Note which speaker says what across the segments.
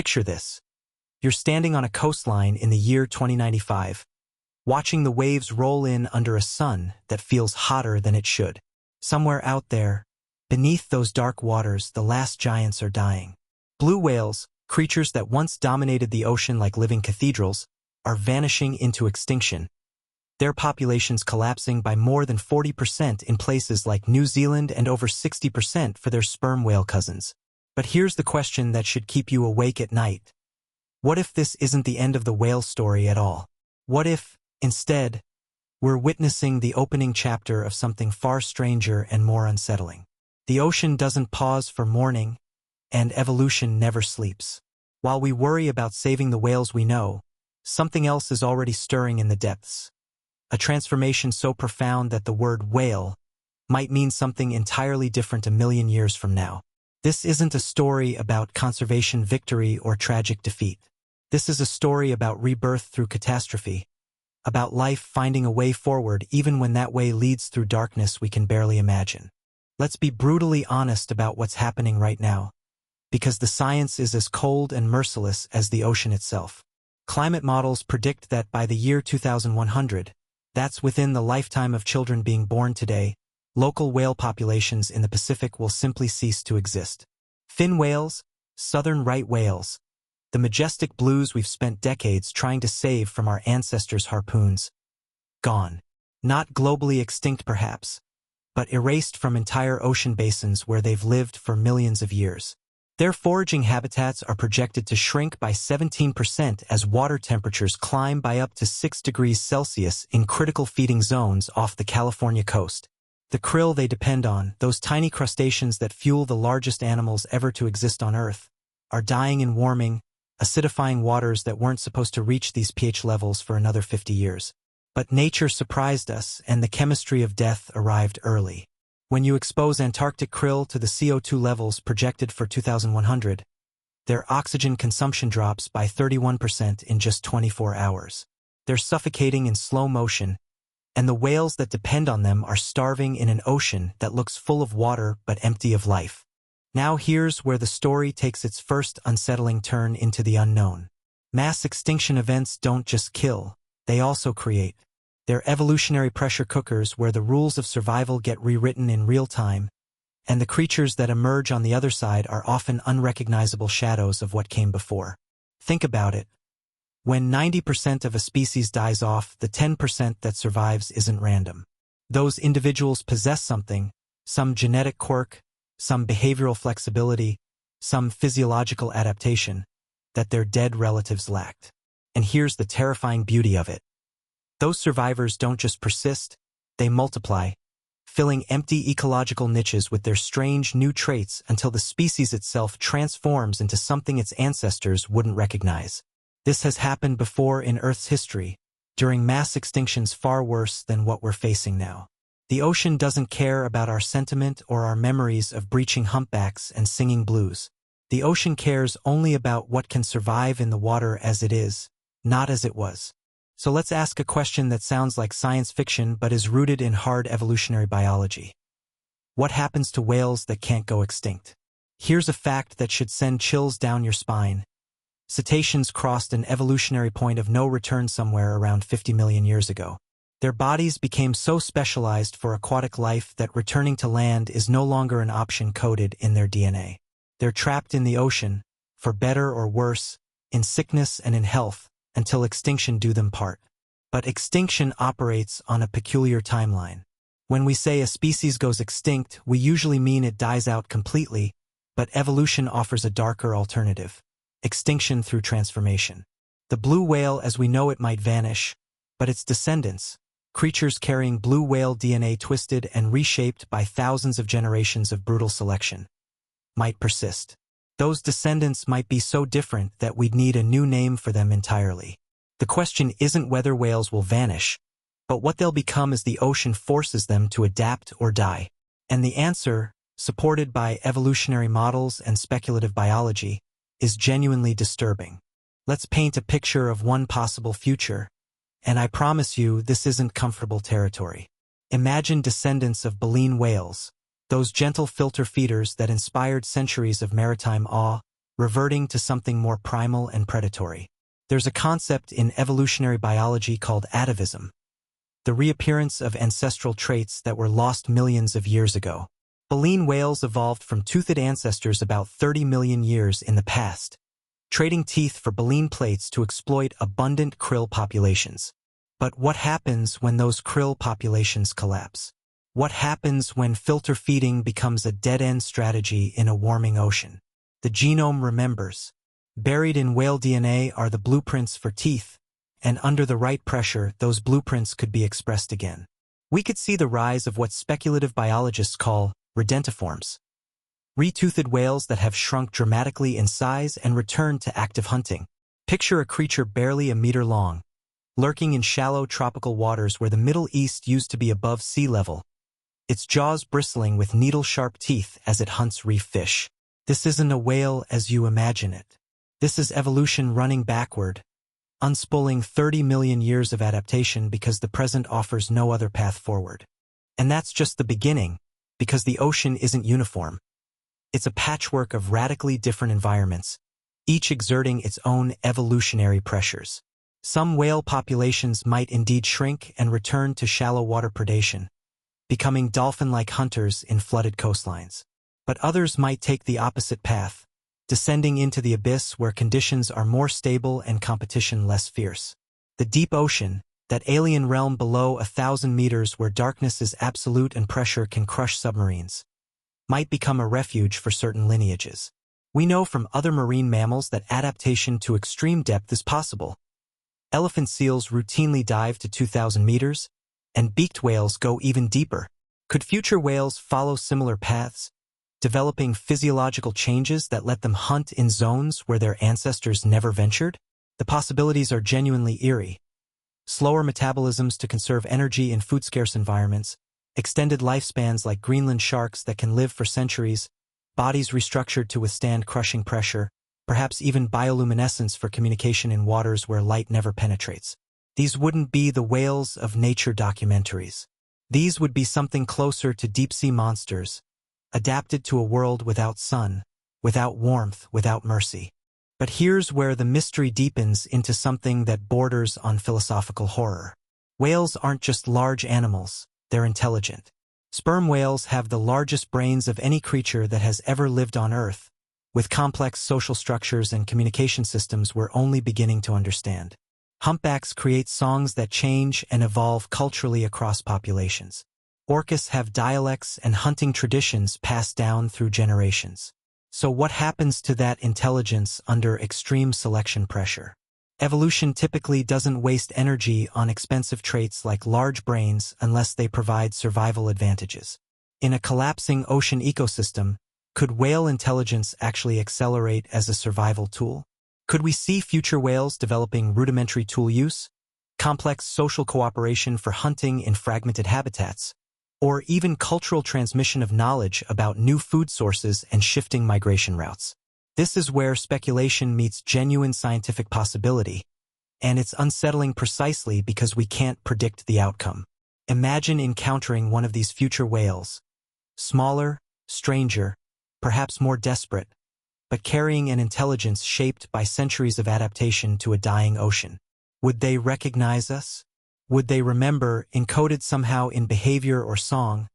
Speaker 1: Picture this. You're standing on a coastline in the year 2095, watching the waves roll in under a sun that feels hotter than it should. Somewhere out there, beneath those dark waters, the last giants are dying. Blue whales, creatures that once dominated the ocean like living cathedrals, are vanishing into extinction. Their populations collapsing by more than 40% in places like New Zealand and over 60% for their sperm whale cousins. But here's the question that should keep you awake at night. What if this isn't the end of the whale story at all? What if, instead, we're witnessing the opening chapter of something far stranger and more unsettling? The ocean doesn't pause for mourning, and evolution never sleeps. While we worry about saving the whales we know, something else is already stirring in the depths. A transformation so profound that the word whale might mean something entirely different a million years from now. This isn't a story about conservation victory or tragic defeat. This is a story about rebirth through catastrophe, about life finding a way forward even when that way leads through darkness we can barely imagine. Let's be brutally honest about what's happening right now, because the science is as cold and merciless as the ocean itself. Climate models predict that by the year 2100, that's within the lifetime of children being born today, local whale populations in the Pacific will simply cease to exist. Fin whales, southern right whales, the majestic blues we've spent decades trying to save from our ancestors' harpoons. Gone. Not globally extinct perhaps, but erased from entire ocean basins where they've lived for millions of years. Their foraging habitats are projected to shrink by 17% as water temperatures climb by up to 6 degrees Celsius in critical feeding zones off the California coast. The krill they depend on, those tiny crustaceans that fuel the largest animals ever to exist on Earth, are dying in warming, acidifying waters that weren't supposed to reach these pH levels for another 50 years. But nature surprised us, and the chemistry of death arrived early. When you expose Antarctic krill to the CO2 levels projected for 2100, their oxygen consumption drops by 31% in just 24 hours. They're suffocating in slow motion, and the whales that depend on them are starving in an ocean that looks full of water but empty of life. Now here's where the story takes its first unsettling turn into the unknown. Mass extinction events don't just kill, they also create. They're evolutionary pressure cookers where the rules of survival get rewritten in real time, and the creatures that emerge on the other side are often unrecognizable shadows of what came before. Think about it. When 90% of a species dies off, the 10% that survives isn't random. Those individuals possess something, some genetic quirk, some behavioral flexibility, some physiological adaptation, that their dead relatives lacked. And here's the terrifying beauty of it. Those survivors don't just persist, they multiply, filling empty ecological niches with their strange new traits until the species itself transforms into something its ancestors wouldn't recognize. This has happened before in Earth's history, during mass extinctions far worse than what we're facing now. The ocean doesn't care about our sentiment or our memories of breaching humpbacks and singing blues. The ocean cares only about what can survive in the water as it is, not as it was. So let's ask a question that sounds like science fiction but is rooted in hard evolutionary biology. What happens to whales that can't go extinct? Here's a fact that should send chills down your spine. Cetaceans crossed an evolutionary point of no return somewhere around 50 million years ago. Their bodies became so specialized for aquatic life that returning to land is no longer an option coded in their DNA. They're trapped in the ocean, for better or worse, in sickness and in health, until extinction do them part. But extinction operates on a peculiar timeline. When we say a species goes extinct, we usually mean it dies out completely, but evolution offers a darker alternative: extinction through transformation. The blue whale as we know it might vanish, but its descendants, creatures carrying blue whale DNA twisted and reshaped by thousands of generations of brutal selection, might persist. Those descendants might be so different that we'd need a new name for them entirely. The question isn't whether whales will vanish, but what they'll become as the ocean forces them to adapt or die. And the answer, supported by evolutionary models and speculative biology, is genuinely disturbing. Let's paint a picture of one possible future, and I promise you this isn't comfortable territory. Imagine descendants of baleen whales, those gentle filter feeders that inspired centuries of maritime awe, reverting to something more primal and predatory. There's a concept in evolutionary biology called atavism, the reappearance of ancestral traits that were lost millions of years ago. Baleen whales evolved from toothed ancestors about 30 million years in the past, trading teeth for baleen plates to exploit abundant krill populations. But what happens when those krill populations collapse? What happens when filter feeding becomes a dead-end strategy in a warming ocean? The genome remembers. Buried in whale DNA are the blueprints for teeth, and under the right pressure, those blueprints could be expressed again. We could see the rise of what speculative biologists call redentiforms, retoothed whales that have shrunk dramatically in size and returned to active hunting. Picture a creature barely a meter long, lurking in shallow tropical waters where the Middle East used to be above sea level, its jaws bristling with needle-sharp teeth as it hunts reef fish. This isn't a whale as you imagine it. This is evolution running backward, unspooling 30 million years of adaptation because the present offers no other path forward. And that's just the beginning, because the ocean isn't uniform. It's a patchwork of radically different environments, each exerting its own evolutionary pressures. Some whale populations might indeed shrink and return to shallow water predation, becoming dolphin-like hunters in flooded coastlines. But others might take the opposite path, descending into the abyss where conditions are more stable and competition less fierce. The deep ocean, that alien realm below 1,000 meters where darkness is absolute and pressure can crush submarines, might become a refuge for certain lineages. We know from other marine mammals that adaptation to extreme depth is possible. Elephant seals routinely dive to 2,000 meters, and beaked whales go even deeper. Could future whales follow similar paths, developing physiological changes that let them hunt in zones where their ancestors never ventured? The possibilities are genuinely eerie. Slower metabolisms to conserve energy in food-scarce environments, extended lifespans like Greenland sharks that can live for centuries, bodies restructured to withstand crushing pressure, perhaps even bioluminescence for communication in waters where light never penetrates. These wouldn't be the whales of nature documentaries. These would be something closer to deep-sea monsters, adapted to a world without sun, without warmth, without mercy. But here's where the mystery deepens into something that borders on philosophical horror. Whales aren't just large animals, they're intelligent. Sperm whales have the largest brains of any creature that has ever lived on Earth, with complex social structures and communication systems we're only beginning to understand. Humpbacks create songs that change and evolve culturally across populations. Orcas have dialects and hunting traditions passed down through generations. So what happens to that intelligence under extreme selection pressure? Evolution typically doesn't waste energy on expensive traits like large brains unless they provide survival advantages. In a collapsing ocean ecosystem, could whale intelligence actually accelerate as a survival tool? Could we see future whales developing rudimentary tool use, complex social cooperation for hunting in fragmented habitats, or even cultural transmission of knowledge about new food sources and shifting migration routes? This is where speculation meets genuine scientific possibility, and it's unsettling precisely because we can't predict the outcome. Imagine encountering one of these future whales, smaller, stranger, perhaps more desperate, but carrying an intelligence shaped by centuries of adaptation to a dying ocean. Would they recognize us? Would they remember, encoded somehow in behavior or song,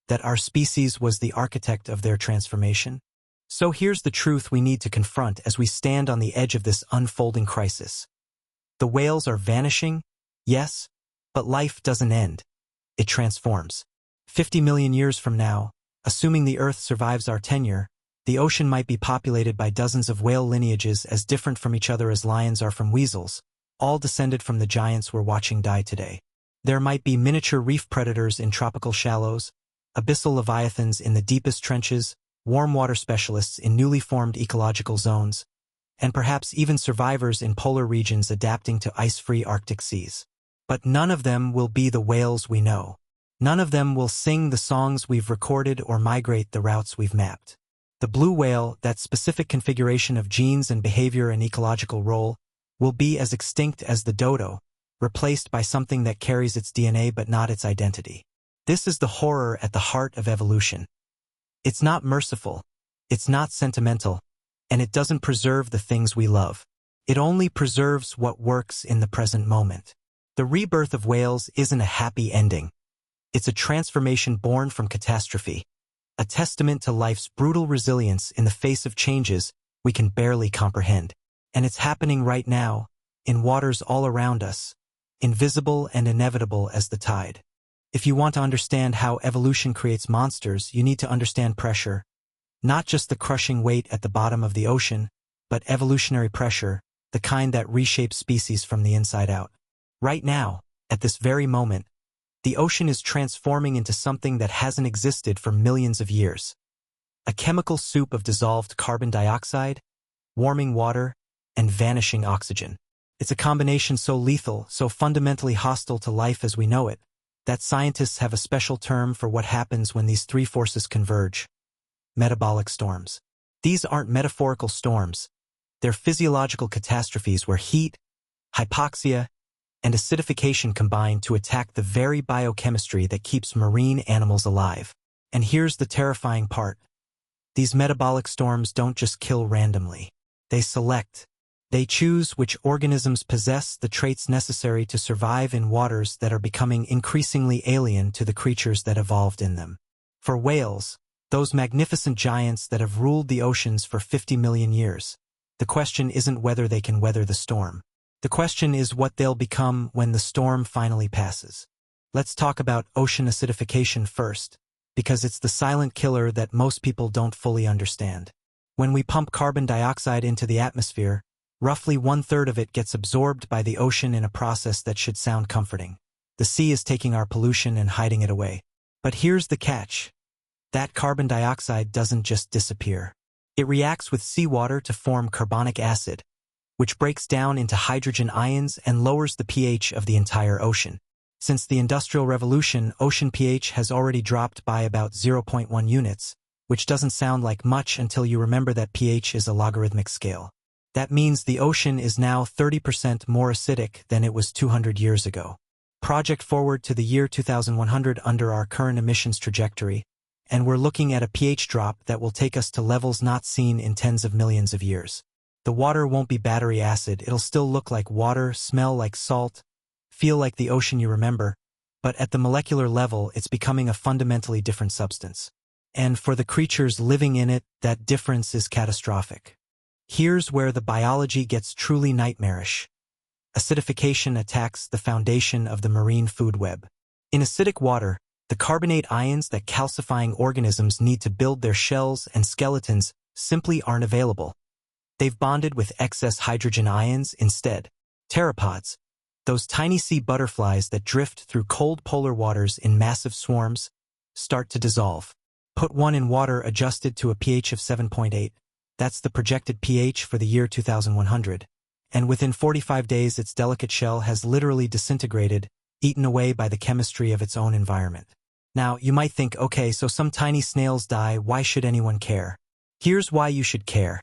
Speaker 1: that our species was the architect of their transformation? So here's the truth we need to confront as we stand on the edge of this unfolding crisis. The whales are vanishing, yes, but life doesn't end. It transforms. 50 million years from now, assuming the Earth survives our tenure, the ocean might be populated by dozens of whale lineages as different from each other as lions are from weasels, all descended from the giants we're watching die today. There might be miniature reef predators in tropical shallows, abyssal leviathans in the deepest trenches, warm water specialists in newly formed ecological zones, and perhaps even survivors in polar regions adapting to ice-free Arctic seas. But none of them will be the whales we know. None of them will sing the songs we've recorded or migrate the routes we've mapped. The blue whale, that specific configuration of genes and behavior and ecological role, will be as extinct as the dodo, replaced by something that carries its DNA but not its identity. This is the horror at the heart of evolution. It's not merciful. It's not sentimental. and it doesn't preserve the things we love. It only preserves what works in the present moment. The rebirth of whales isn't a happy ending. It's a transformation born from catastrophe, a testament to life's brutal resilience in the face of changes we can barely comprehend. And it's happening right now, in waters all around us, invisible and inevitable as the tide. If you want to understand how evolution creates monsters, you need to understand pressure, not just the crushing weight at the bottom of the ocean, but evolutionary pressure, the kind that reshapes species from the inside out. Right now, at this very moment, the ocean is transforming into something that hasn't existed for millions of years. A chemical soup of dissolved carbon dioxide, warming water, and vanishing oxygen. It's a combination so lethal, so fundamentally hostile to life as we know it, that scientists have a special term for what happens when these three forces converge: metabolic storms. These aren't metaphorical storms. They're physiological catastrophes where heat, hypoxia, and acidification combine to attack the very biochemistry that keeps marine animals alive. And here's the terrifying part. These metabolic storms don't just kill randomly. They select. They choose which organisms possess the traits necessary to survive in waters that are becoming increasingly alien to the creatures that evolved in them. For whales, those magnificent giants that have ruled the oceans for 50 million years, the question isn't whether they can weather the storm. The question is what they'll become when the storm finally passes. Let's talk about ocean acidification first, because it's the silent killer that most people don't fully understand. When we pump carbon dioxide into the atmosphere, roughly 1/3 of it gets absorbed by the ocean in a process that should sound comforting. The sea is taking our pollution and hiding it away. But here's the catch. That carbon dioxide doesn't just disappear. It reacts with seawater to form carbonic acid, which breaks down into hydrogen ions and lowers the pH of the entire ocean. Since the Industrial Revolution, ocean pH has already dropped by about 0.1 units, which doesn't sound like much until you remember that pH is a logarithmic scale. That means the ocean is now 30% more acidic than it was 200 years ago. Project forward to the year 2100 under our current emissions trajectory, and we're looking at a pH drop that will take us to levels not seen in tens of millions of years. The water won't be battery acid, it'll still look like water, smell like salt, feel like the ocean you remember, but at the molecular level it's becoming a fundamentally different substance. And for the creatures living in it, that difference is catastrophic. Here's where the biology gets truly nightmarish. Acidification attacks the foundation of the marine food web. In acidic water, the carbonate ions that calcifying organisms need to build their shells and skeletons simply aren't available. They've bonded with excess hydrogen ions instead. Pteropods, those tiny sea butterflies that drift through cold polar waters in massive swarms, start to dissolve. Put one in water adjusted to a pH of 7.8. That's the projected pH for the year 2100. And within 45 days its delicate shell has literally disintegrated, eaten away by the chemistry of its own environment. Now, you might think, okay, so some tiny snails die, why should anyone care? Here's why you should care.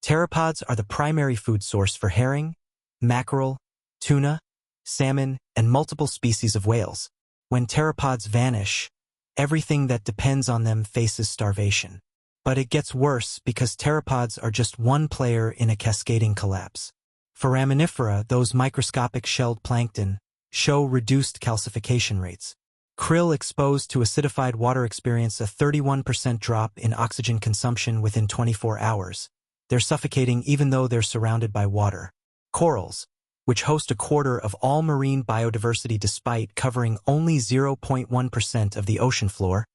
Speaker 1: Pteropods are the primary food source for herring, mackerel, tuna, salmon, and multiple species of whales. When pteropods vanish, everything that depends on them faces starvation. But it gets worse because pteropods are just one player in a cascading collapse. Foraminifera, those microscopic shelled plankton, show reduced calcification rates. Krill exposed to acidified water experience a 31% drop in oxygen consumption within 24 hours. They're suffocating even though they're surrounded by water. Corals, which host a quarter of all marine biodiversity despite covering only 0.1% of the ocean floor,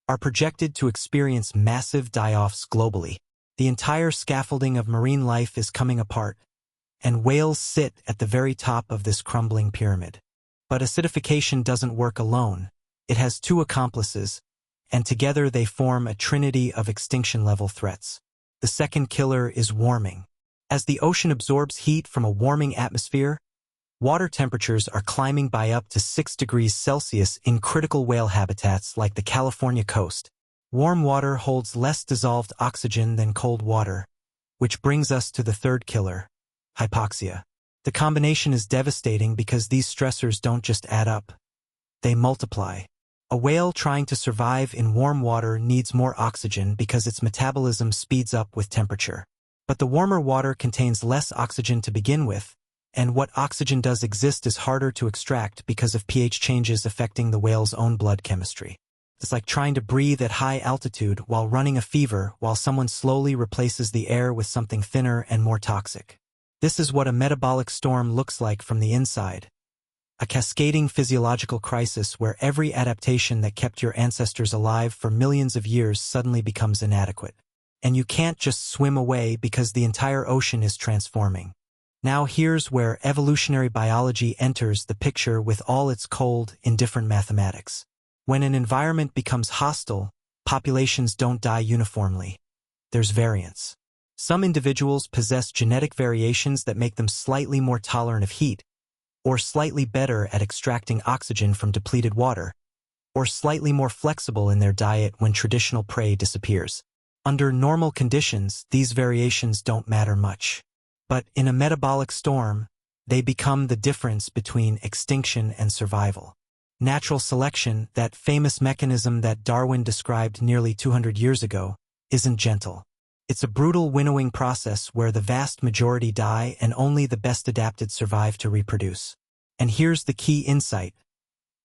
Speaker 1: are projected to experience massive die-offs globally. The entire scaffolding of marine life is coming apart, and whales sit at the very top of this crumbling pyramid. But acidification doesn't work alone. It has two accomplices, and together they form a trinity of extinction-level threats. The second killer is warming. As the ocean absorbs heat from a warming atmosphere, water temperatures are climbing by up to 6 degrees Celsius in critical whale habitats like the California coast. Warm water holds less dissolved oxygen than cold water, which brings us to the third killer, hypoxia. The combination is devastating because these stressors don't just add up. They multiply. A whale trying to survive in warm water needs more oxygen because its metabolism speeds up with temperature. But the warmer water contains less oxygen to begin with, and what oxygen does exist is harder to extract because of pH changes affecting the whale's own blood chemistry. It's like trying to breathe at high altitude while running a fever while someone slowly replaces the air with something thinner and more toxic. This is what a metabolic storm looks like from the inside. A cascading physiological crisis where every adaptation that kept your ancestors alive for millions of years suddenly becomes inadequate. And you can't just swim away because the entire ocean is transforming. Now here's where evolutionary biology enters the picture with all its cold, indifferent mathematics. When an environment becomes hostile, populations don't die uniformly. There's variance. Some individuals possess genetic variations that make them slightly more tolerant of heat, or slightly better at extracting oxygen from depleted water, or slightly more flexible in their diet when traditional prey disappears. Under normal conditions, these variations don't matter much. But in a metabolic storm, they become the difference between extinction and survival. Natural selection, that famous mechanism that Darwin described nearly 200 years ago, isn't gentle. It's a brutal winnowing process where the vast majority die and only the best adapted survive to reproduce. And here's the key insight.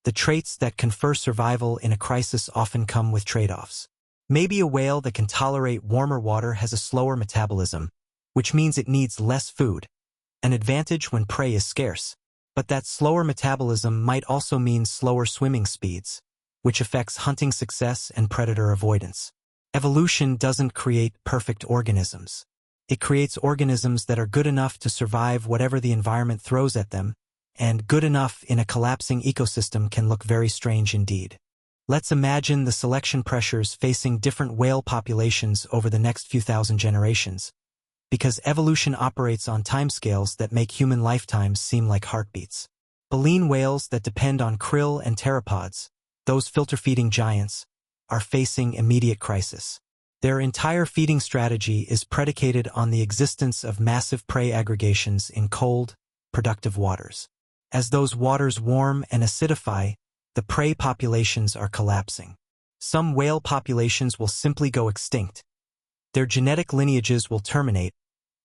Speaker 1: The traits that confer survival in a crisis often come with trade-offs. Maybe a whale that can tolerate warmer water has a slower metabolism, which means it needs less food, an advantage when prey is scarce. But that slower metabolism might also mean slower swimming speeds, which affects hunting success and predator avoidance. Evolution doesn't create perfect organisms. It creates organisms that are good enough to survive whatever the environment throws at them, and good enough in a collapsing ecosystem can look very strange indeed. Let's imagine the selection pressures facing different whale populations over the next few thousand generations, because evolution operates on timescales that make human lifetimes seem like heartbeats. Baleen whales that depend on krill and pteropods, those filter-feeding giants, are facing immediate crisis. Their entire feeding strategy is predicated on the existence of massive prey aggregations in cold, productive waters. As those waters warm and acidify, the prey populations are collapsing. Some whale populations will simply go extinct. Their genetic lineages will terminate,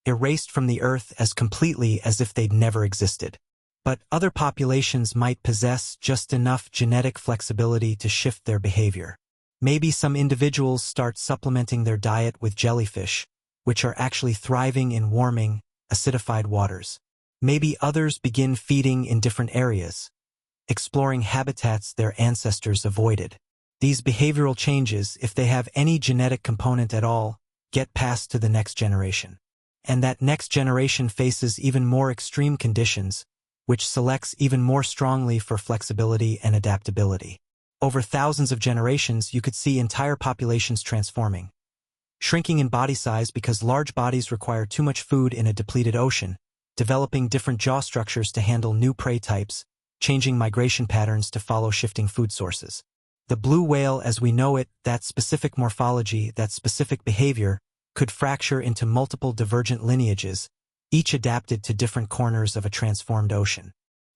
Speaker 1: erased from the earth as completely as if they'd never existed. But other populations might possess just enough genetic flexibility to shift their behavior. Maybe some individuals start supplementing their diet with jellyfish, which are actually thriving in warming, acidified waters. Maybe others begin feeding in different areas, exploring habitats their ancestors avoided. These behavioral changes, if they have any genetic component at all, get passed to the next generation. And that next generation faces even more extreme conditions, which selects even more strongly for flexibility and adaptability. Over thousands of generations, you could see entire populations transforming. Shrinking in body size because large bodies require too much food in a depleted ocean, developing different jaw structures to handle new prey types, changing migration patterns to follow shifting food sources. The blue whale as we know it, that specific morphology, that specific behavior, could fracture into multiple divergent lineages, each adapted to different corners of a transformed ocean.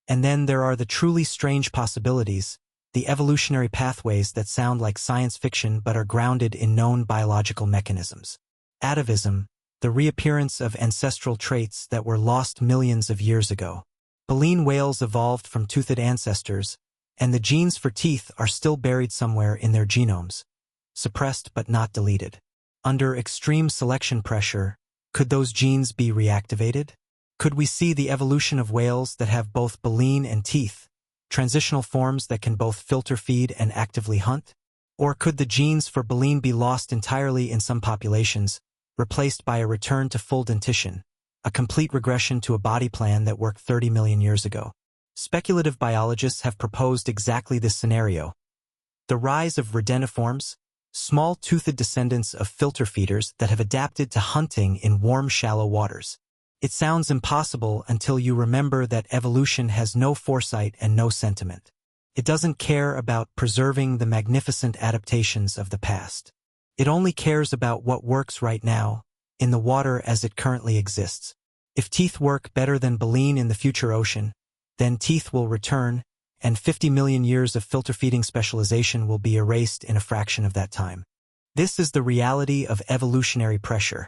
Speaker 1: And then there are the truly strange possibilities, the evolutionary pathways that sound like science fiction but are grounded in known biological mechanisms. Atavism, the reappearance of ancestral traits that were lost millions of years ago. Baleen whales evolved from toothed ancestors, and the genes for teeth are still buried somewhere in their genomes, suppressed but not deleted. Under extreme selection pressure, could those genes be reactivated? Could we see the evolution of whales that have both baleen and teeth, transitional forms that can both filter feed and actively hunt? Or could the genes for baleen be lost entirely in some populations, replaced by a return to full dentition, a complete regression to a body plan that worked 30 million years ago? Speculative biologists have proposed exactly this scenario. The rise of redeniforms, small toothed descendants of filter feeders that have adapted to hunting in warm, shallow waters. It sounds impossible until you remember that evolution has no foresight and no sentiment. It doesn't care about preserving the magnificent adaptations of the past. It only cares about what works right now, in the water as it currently exists. If teeth work better than baleen in the future ocean, then teeth will return, and 50 million years of filter feeding specialization will be erased in a fraction of that time. This is the reality of evolutionary pressure.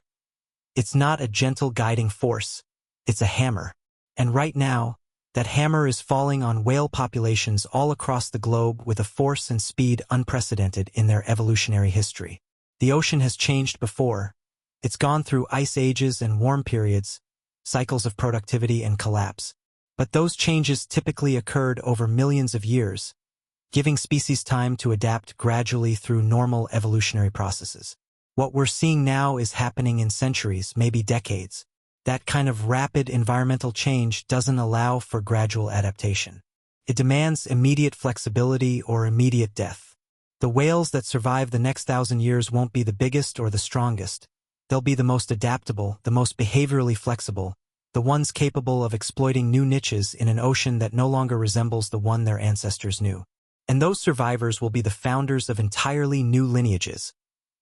Speaker 1: It's not a gentle guiding force. It's a hammer. And right now, that hammer is falling on whale populations all across the globe with a force and speed unprecedented in their evolutionary history. The ocean has changed before. It's gone through ice ages and warm periods, cycles of productivity and collapse. But those changes typically occurred over millions of years, giving species time to adapt gradually through normal evolutionary processes. What we're seeing now is happening in centuries, maybe decades. That kind of rapid environmental change doesn't allow for gradual adaptation. It demands immediate flexibility or immediate death. The whales that survive the next 1,000 years won't be the biggest or the strongest. They'll be the most adaptable, the most behaviorally flexible, the ones capable of exploiting new niches in an ocean that no longer resembles the one their ancestors knew. And those survivors will be the founders of entirely new lineages,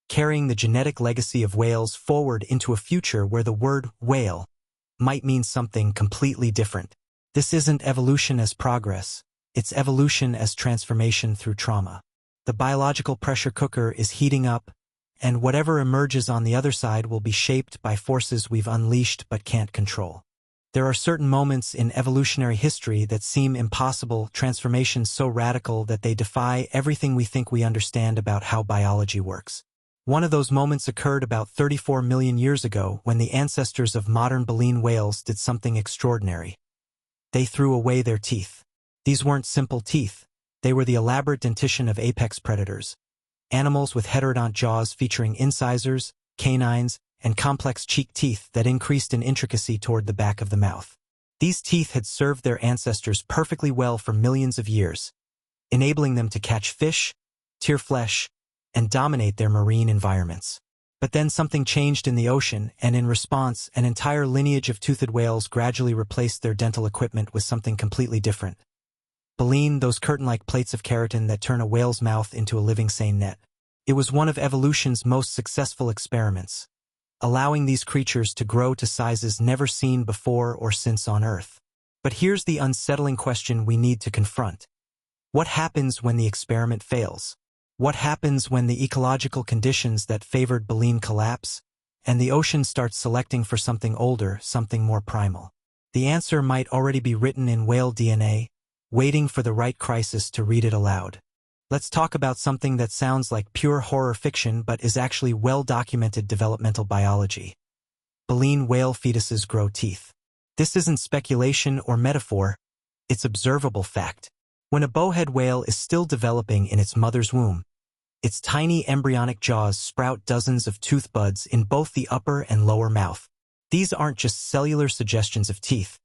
Speaker 1: carrying the genetic legacy of whales forward into a future where the word whale might mean something completely different. This isn't evolution as progress, it's evolution as transformation through trauma. The biological pressure cooker is heating up, and whatever emerges on the other side will be shaped by forces we've unleashed but can't control. There are certain moments in evolutionary history that seem impossible, transformations so radical that they defy everything we think we understand about how biology works. One of those moments occurred about 34 million years ago when the ancestors of modern baleen whales did something extraordinary. They threw away their teeth. These weren't simple teeth. They were the elaborate dentition of apex predators. Animals with heterodont jaws featuring incisors, canines, and complex cheek teeth that increased in intricacy toward the back of the mouth. These teeth had served their ancestors perfectly well for millions of years, enabling them to catch fish, tear flesh, and dominate their marine environments. But then something changed in the ocean, and in response, an entire lineage of toothed whales gradually replaced their dental equipment with something completely different. Baleen, those curtain-like plates of keratin that turn a whale's mouth into a living sane net. It was one of evolution's most successful experiments, allowing these creatures to grow to sizes never seen before or since on Earth. But here's the unsettling question we need to confront. What happens when the experiment fails? What happens when the ecological conditions that favored baleen collapse, and the ocean starts selecting for something older, something more primal? The answer might already be written in whale DNA, waiting for the right crisis to read it aloud. Let's talk about something that sounds like pure horror fiction but is actually well-documented developmental biology. Baleen whale fetuses grow teeth. This isn't speculation or metaphor, it's observable fact. When a bowhead whale is still developing in its mother's womb, its tiny embryonic jaws sprout dozens of tooth buds in both the upper and lower mouth. These aren't just cellular suggestions of teeth.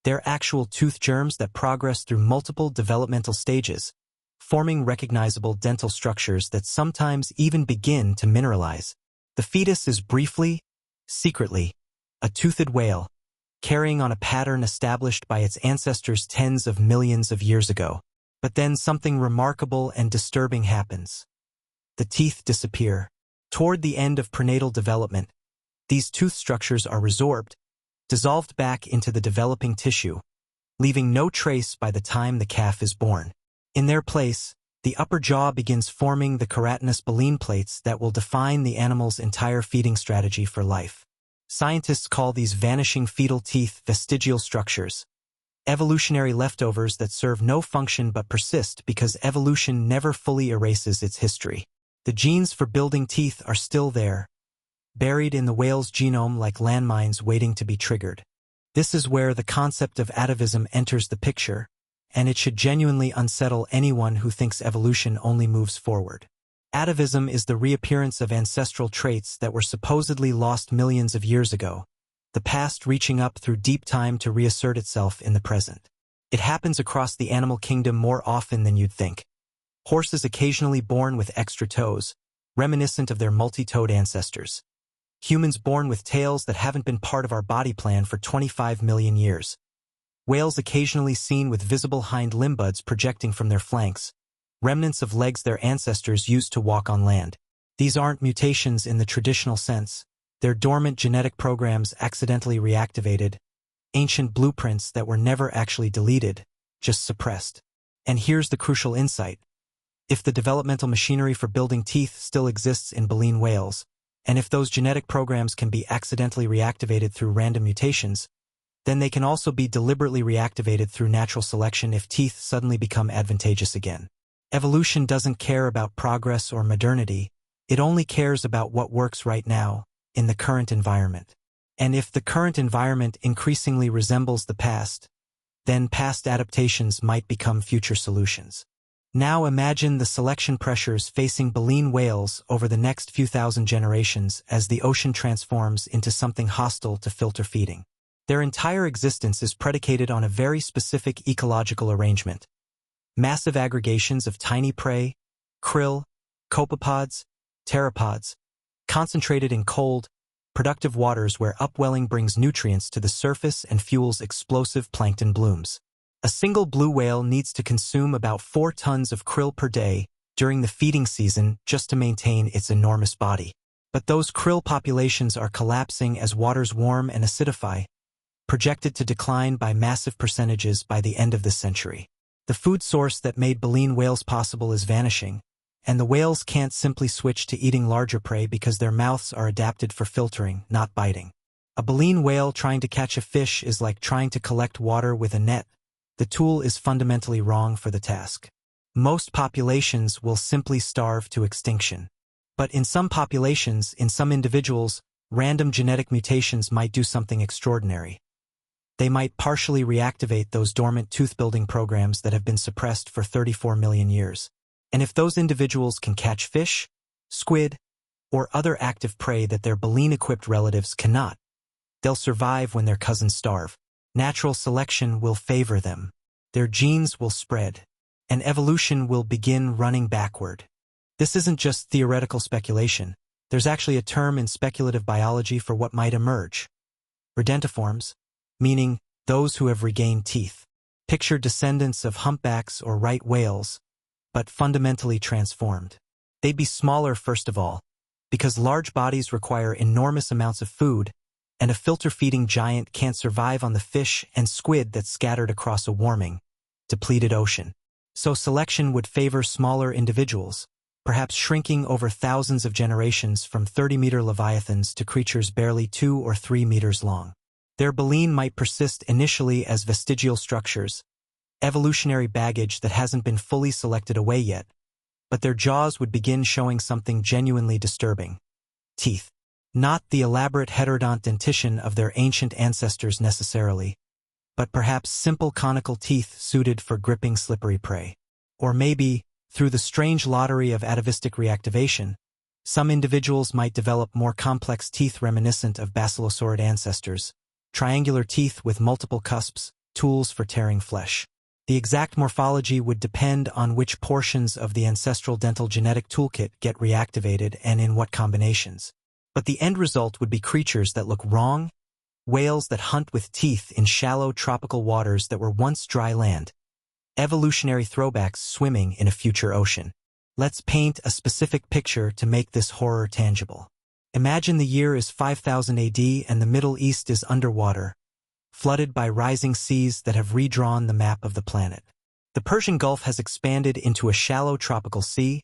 Speaker 1: They're actual tooth germs that progress through multiple developmental stages, forming recognizable dental structures that sometimes even begin to mineralize. The fetus is briefly, secretly, a toothed whale, carrying on a pattern established by its ancestors tens of millions of years ago. But then something remarkable and disturbing happens. The teeth disappear. Toward the end of prenatal development, these tooth structures are resorbed, dissolved back into the developing tissue, leaving no trace by the time the calf is born. In their place, the upper jaw begins forming the keratinous baleen plates that will define the animal's entire feeding strategy for life. Scientists call these vanishing fetal teeth vestigial structures, evolutionary leftovers that serve no function but persist because evolution never fully erases its history. The genes for building teeth are still there, buried in the whale's genome like landmines waiting to be triggered. This is where the concept of atavism enters the picture, and it should genuinely unsettle anyone who thinks evolution only moves forward. Atavism is the reappearance of ancestral traits that were supposedly lost millions of years ago, the past reaching up through deep time to reassert itself in the present. It happens across the animal kingdom more often than you'd think. Horses occasionally born with extra toes, reminiscent of their multi-toed ancestors. Humans born with tails that haven't been part of our body plan for 25 million years. Whales occasionally seen with visible hind limb buds projecting from their flanks, remnants of legs their ancestors used to walk on land. These aren't mutations in the traditional sense. They're dormant genetic programs accidentally reactivated, ancient blueprints that were never actually deleted, just suppressed. And here's the crucial insight. If the developmental machinery for building teeth still exists in baleen whales, And if those genetic programs can be accidentally reactivated through random mutations, then they can also be deliberately reactivated through natural selection if teeth suddenly become advantageous again. Evolution doesn't care about progress or modernity, it only cares about what works right now, in the current environment. And if the current environment increasingly resembles the past, then past adaptations might become future solutions. Now imagine the selection pressures facing baleen whales over the next few thousand generations as the ocean transforms into something hostile to filter feeding. Their entire existence is predicated on a very specific ecological arrangement. Massive aggregations of tiny prey, krill, copepods, pteropods, concentrated in cold, productive waters where upwelling brings nutrients to the surface and fuels explosive plankton blooms. A single blue whale needs to consume about 4 tons of krill per day during the feeding season just to maintain its enormous body. But those krill populations are collapsing as waters warm and acidify, projected to decline by massive percentages by the end of this century. The food source that made baleen whales possible is vanishing, and the whales can't simply switch to eating larger prey because their mouths are adapted for filtering, not biting. A baleen whale trying to catch a fish is like trying to collect water with a net. The tool is fundamentally wrong for the task. Most populations will simply starve to extinction. But in some populations, in some individuals, random genetic mutations might do something extraordinary. They might partially reactivate those dormant tooth-building programs that have been suppressed for 34 million years. And if those individuals can catch fish, squid, or other active prey that their baleen-equipped relatives cannot, they'll survive when their cousins starve. Natural selection will favor them. Their genes will spread, and evolution will begin running backward. This isn't just theoretical speculation. There's actually a term in speculative biology for what might emerge. Redentiforms, meaning those who have regained teeth. Picture descendants of humpbacks or right whales, but fundamentally transformed. They'd be smaller first of all, because large bodies require enormous amounts of food, and a filter-feeding giant can't survive on the fish and squid that's scattered across a warming, depleted ocean. So selection would favor smaller individuals, perhaps shrinking over thousands of generations from 30-meter leviathans to creatures barely 2 or 3 meters long. Their baleen might persist initially as vestigial structures, evolutionary baggage that hasn't been fully selected away yet, but their jaws would begin showing something genuinely disturbing. Teeth. Not the elaborate heterodont dentition of their ancient ancestors necessarily, but perhaps simple conical teeth suited for gripping slippery prey. Or maybe, through the strange lottery of atavistic reactivation, some individuals might develop more complex teeth reminiscent of basilosaurid ancestors, triangular teeth with multiple cusps, tools for tearing flesh. The exact morphology would depend on which portions of the ancestral dental genetic toolkit get reactivated and in what combinations. But the end result would be creatures that look wrong, whales that hunt with teeth in shallow tropical waters that were once dry land, evolutionary throwbacks swimming in a future ocean. Let's paint a specific picture to make this horror tangible. Imagine the year is 5000 AD and the Middle East is underwater, flooded by rising seas that have redrawn the map of the planet. The Persian Gulf has expanded into a shallow tropical sea,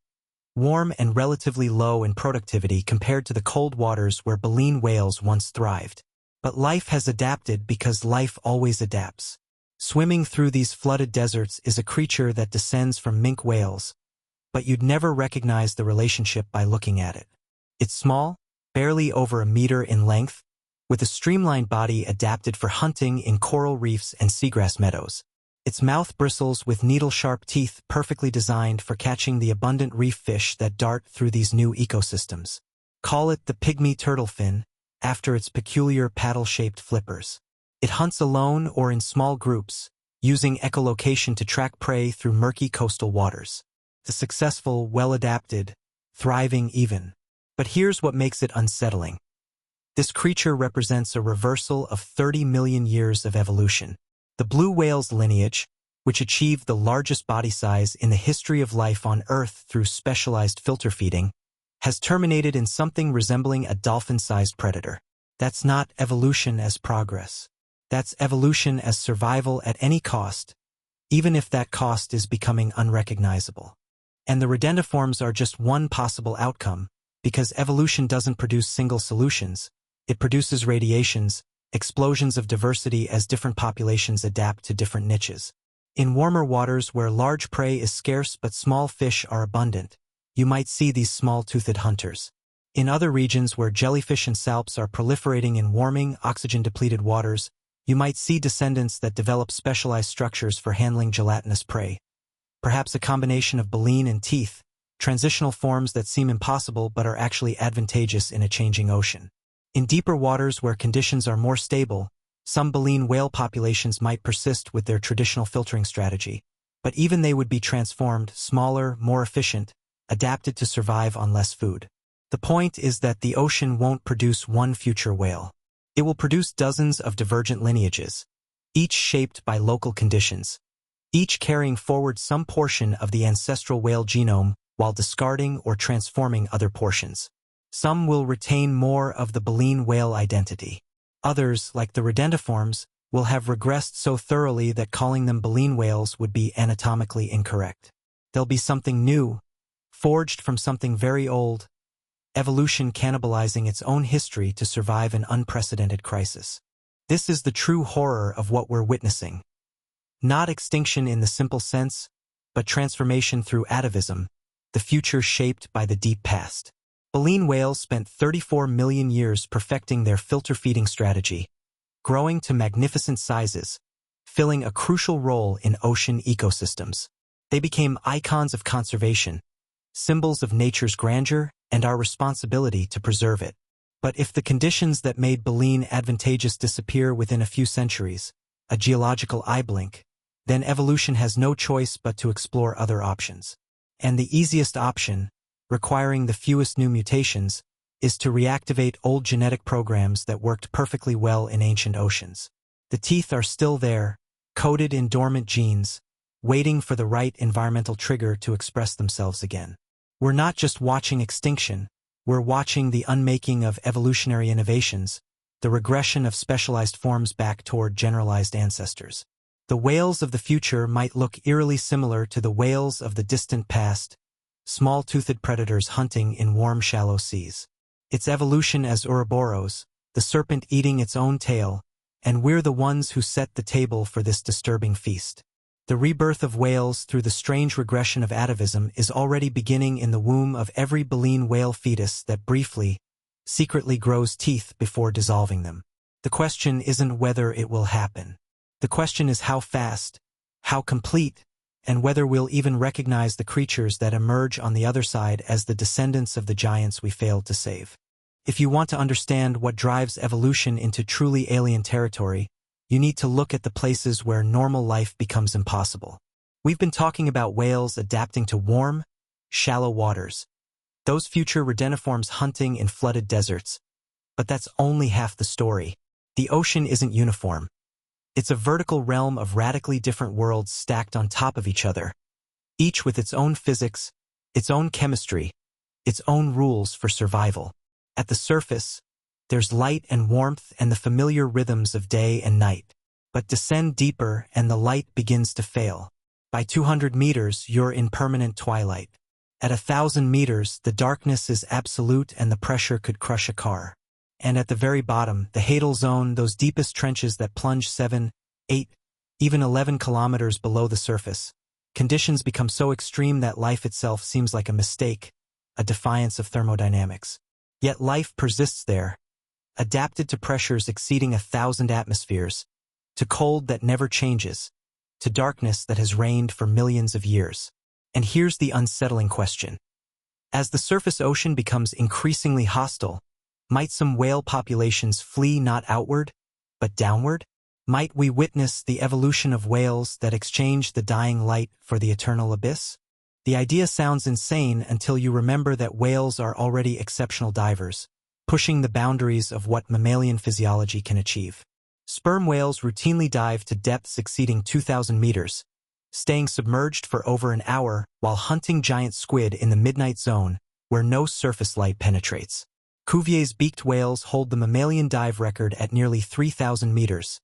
Speaker 1: warm and relatively low in productivity compared to the cold waters where baleen whales once thrived. But life has adapted because life always adapts. Swimming through these flooded deserts is a creature that descends from minke whales, but you'd never recognize the relationship by looking at it. It's small, barely over a meter in length, with a streamlined body adapted for hunting in coral reefs and seagrass meadows. Its mouth bristles with needle-sharp teeth perfectly designed for catching the abundant reef fish that dart through these new ecosystems. Call it the pygmy turtlefin, after its peculiar paddle-shaped flippers. It hunts alone or in small groups, using echolocation to track prey through murky coastal waters. The successful, well-adapted, thriving even. But here's what makes it unsettling. This creature represents a reversal of 30 million years of evolution. The blue whale's lineage, which achieved the largest body size in the history of life on Earth through specialized filter feeding, has terminated in something resembling a dolphin-sized predator. That's not evolution as progress. That's evolution as survival at any cost, even if that cost is becoming unrecognizable. And the redentiforms are just one possible outcome. Because evolution doesn't produce single solutions, it produces radiations, explosions of diversity as different populations adapt to different niches. In warmer waters where large prey is scarce but small fish are abundant, you might see these small-toothed hunters. In other regions where jellyfish and salps are proliferating in warming, oxygen-depleted waters, you might see descendants that develop specialized structures for handling gelatinous prey. Perhaps a combination of baleen and teeth, transitional forms that seem impossible but are actually advantageous in a changing ocean. In deeper waters where conditions are more stable, some baleen whale populations might persist with their traditional filtering strategy, but even they would be transformed, smaller, more efficient, adapted to survive on less food. The point is that the ocean won't produce one future whale. It will produce dozens of divergent lineages, each shaped by local conditions, each carrying forward some portion of the ancestral whale genome while discarding or transforming other portions. Some will retain more of the baleen whale identity. Others, like the redentiforms, will have regressed so thoroughly that calling them baleen whales would be anatomically incorrect. They'll be something new, forged from something very old, evolution cannibalizing its own history to survive an unprecedented crisis. This is the true horror of what we're witnessing. Not extinction in the simple sense, but transformation through atavism, the future shaped by the deep past. Baleen whales spent 34 million years perfecting their filter-feeding strategy, growing to magnificent sizes, filling a crucial role in ocean ecosystems. They became icons of conservation, symbols of nature's grandeur and our responsibility to preserve it. But if the conditions that made baleen advantageous disappear within a few centuries, a geological eye blink, then evolution has no choice but to explore other options. And the easiest option, requiring the fewest new mutations, is to reactivate old genetic programs that worked perfectly well in ancient oceans. The teeth are still there, coded in dormant genes, waiting for the right environmental trigger to express themselves again. We're not just watching extinction, we're watching the unmaking of evolutionary innovations, the regression of specialized forms back toward generalized ancestors. The whales of the future might look eerily similar to the whales of the distant past, small-toothed predators hunting in warm, shallow seas. Its evolution as Ouroboros, the serpent eating its own tail, and we're the ones who set the table for this disturbing feast. The rebirth of whales through the strange regression of atavism is already beginning in the womb of every baleen whale fetus that briefly, secretly grows teeth before dissolving them. The question isn't whether it will happen. The question is how fast, how complete, and whether we'll even recognize the creatures that emerge on the other side as the descendants of the giants we failed to save. If you want to understand what drives evolution into truly alien territory, you need to look at the places where normal life becomes impossible. We've been talking about whales adapting to warm, shallow waters, those future redentiforms hunting in flooded deserts. But that's only half the story. The ocean isn't uniform. It's a vertical realm of radically different worlds stacked on top of each other, each with its own physics, its own chemistry, its own rules for survival. At the surface, there's light and warmth and the familiar rhythms of day and night. But descend deeper and the light begins to fail. By 200 meters, you're in permanent twilight. At 1,000 meters, the darkness is absolute and the pressure could crush a car. And at the very bottom, the hadal zone, those deepest trenches that plunge 7, 8, even 11 kilometers below the surface, conditions become so extreme that life itself seems like a mistake, a defiance of thermodynamics. Yet life persists there, adapted to pressures exceeding 1,000 atmospheres, to cold that never changes, to darkness that has reigned for millions of years. And here's the unsettling question. As the surface ocean becomes increasingly hostile, might some whale populations flee not outward, but downward? Might we witness the evolution of whales that exchange the dying light for the eternal abyss? The idea sounds insane until you remember that whales are already exceptional divers, pushing the boundaries of what mammalian physiology can achieve. Sperm whales routinely dive to depths exceeding 2,000 meters, staying submerged for over an hour while hunting giant squid in the midnight zone where no surface light penetrates. Cuvier's beaked whales hold the mammalian dive record at nearly 3,000 meters.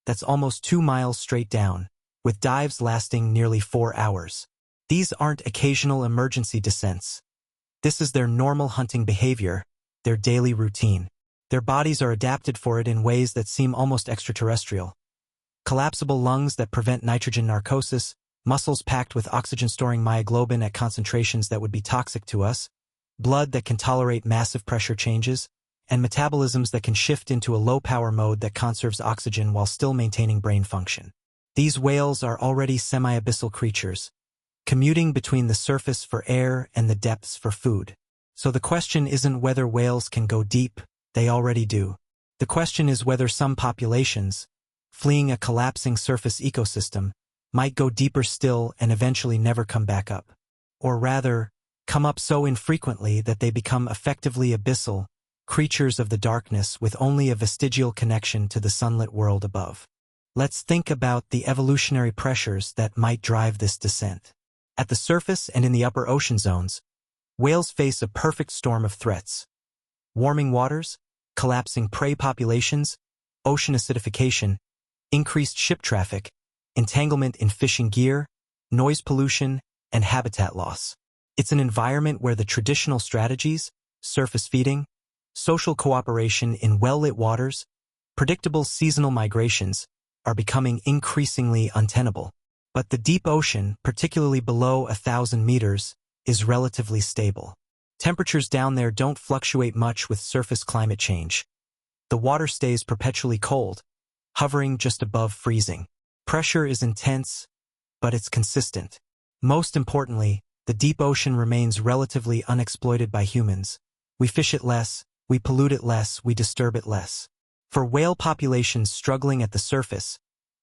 Speaker 1: That's almost 2 miles straight down, with dives lasting nearly 4 hours. These aren't occasional emergency descents. This is their normal hunting behavior, their daily routine. Their bodies are adapted for it in ways that seem almost extraterrestrial. Collapsible lungs that prevent nitrogen narcosis, muscles packed with oxygen-storing myoglobin at concentrations that would be toxic to us, blood that can tolerate massive pressure changes, and metabolisms that can shift into a low-power mode that conserves oxygen while still maintaining brain function. These whales are already semi-abyssal creatures, commuting between the surface for air and the depths for food. So the question isn't whether whales can go deep, they already do. The question is whether some populations, fleeing a collapsing surface ecosystem, might go deeper still and eventually never come back up. Or rather, come up so infrequently that they become effectively abyssal, creatures of the darkness with only a vestigial connection to the sunlit world above. Let's think about the evolutionary pressures that might drive this descent. At the surface and in the upper ocean zones, whales face a perfect storm of threats. Warming waters, collapsing prey populations, ocean acidification, increased ship traffic, entanglement in fishing gear, noise pollution, and habitat loss. It's an environment where the traditional strategies, surface feeding, social cooperation in well-lit waters, predictable seasonal migrations, are becoming increasingly untenable. But the deep ocean, particularly below 1,000 meters, is relatively stable. Temperatures down there don't fluctuate much with surface climate change. The water stays perpetually cold, hovering just above freezing. Pressure is intense, but it's consistent. Most importantly, the deep ocean remains relatively unexploited by humans. We fish it less, we pollute it less, we disturb it less. For whale populations struggling at the surface,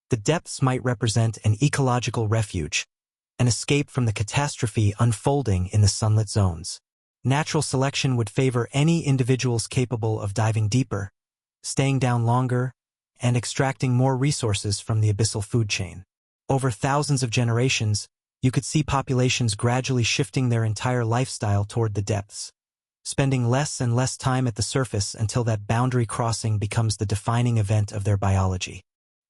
Speaker 1: the depths might represent an ecological refuge, an escape from the catastrophe unfolding in the sunlit zones. Natural selection would favor any individuals capable of diving deeper, staying down longer, and extracting more resources from the abyssal food chain. Over thousands of generations, you could see populations gradually shifting their entire lifestyle toward the depths, spending less and less time at the surface until that boundary crossing becomes the defining event of their biology.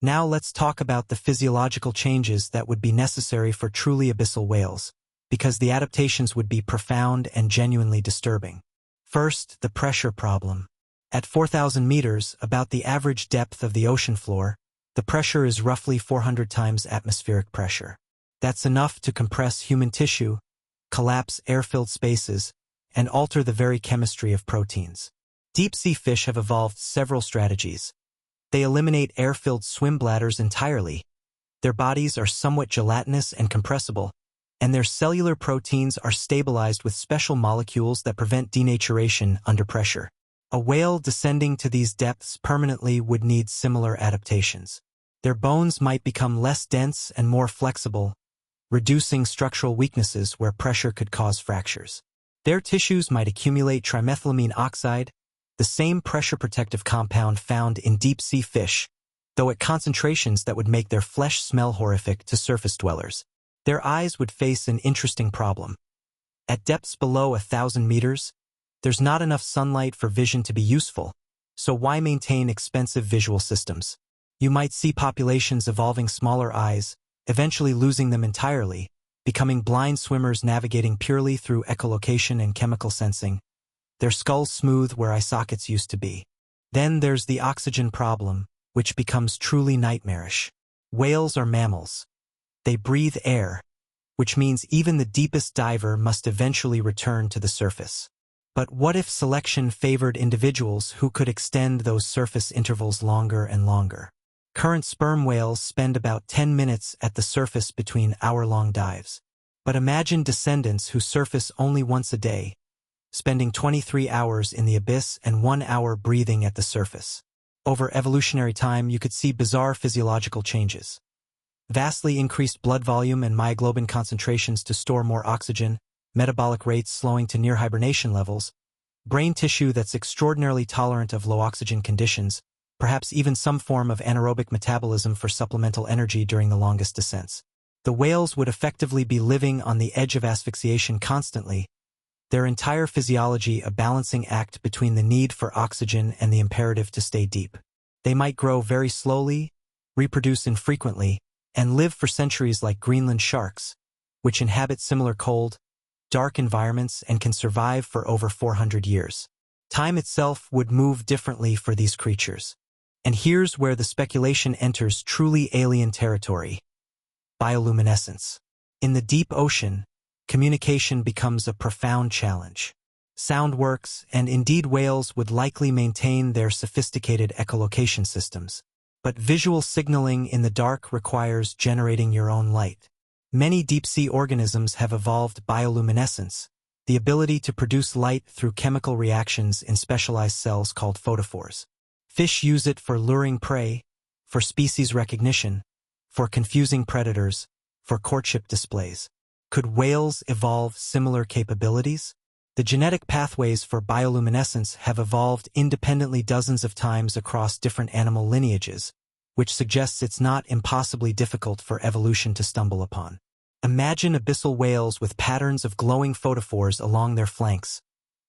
Speaker 1: Now let's talk about the physiological changes that would be necessary for truly abyssal whales, because the adaptations would be profound and genuinely disturbing. First, the pressure problem. At 4,000 meters, about the average depth of the ocean floor, the pressure is roughly 400 times atmospheric pressure. That's enough to compress human tissue, collapse air-filled spaces, and alter the very chemistry of proteins. Deep-sea fish have evolved several strategies. They eliminate air-filled swim bladders entirely. Their bodies are somewhat gelatinous and compressible, and their cellular proteins are stabilized with special molecules that prevent denaturation under pressure. A whale descending to these depths permanently would need similar adaptations. Their bones might become less dense and more flexible, reducing structural weaknesses where pressure could cause fractures. Their tissues might accumulate trimethylamine oxide, the same pressure-protective compound found in deep-sea fish, though at concentrations that would make their flesh smell horrific to surface dwellers. Their eyes would face an interesting problem. At depths below 1,000 meters, there's not enough sunlight for vision to be useful, so why maintain expensive visual systems? You might see populations evolving smaller eyes, eventually losing them entirely, becoming blind swimmers navigating purely through echolocation and chemical sensing, their skulls smooth where eye sockets used to be. Then there's the oxygen problem, which becomes truly nightmarish. Whales are mammals. They breathe air, which means even the deepest diver must eventually return to the surface. But what if selection favored individuals who could extend those surface intervals longer and longer? Current sperm whales spend about 10 minutes at the surface between hour-long dives. But imagine descendants who surface only once a day, spending 23 hours in the abyss and 1 hour breathing at the surface. Over evolutionary time, you could see bizarre physiological changes. Vastly increased blood volume and myoglobin concentrations to store more oxygen, metabolic rates slowing to near hibernation levels, brain tissue that's extraordinarily tolerant of low oxygen conditions, perhaps even some form of anaerobic metabolism for supplemental energy during the longest descents. The whales would effectively be living on the edge of asphyxiation constantly, their entire physiology a balancing act between the need for oxygen and the imperative to stay deep. They might grow very slowly, reproduce infrequently, and live for centuries like Greenland sharks, which inhabit similar cold, dark environments and can survive for over 400 years. Time itself would move differently for these creatures. And here's where the speculation enters truly alien territory: bioluminescence. In the deep ocean, communication becomes a profound challenge. Sound works, and indeed whales would likely maintain their sophisticated echolocation systems. But visual signaling in the dark requires generating your own light. Many deep-sea organisms have evolved bioluminescence, the ability to produce light through chemical reactions in specialized cells called photophores. Fish use it for luring prey, for species recognition, for confusing predators, for courtship displays. Could whales evolve similar capabilities? The genetic pathways for bioluminescence have evolved independently dozens of times across different animal lineages, which suggests it's not impossibly difficult for evolution to stumble upon. Imagine abyssal whales with patterns of glowing photophores along their flanks,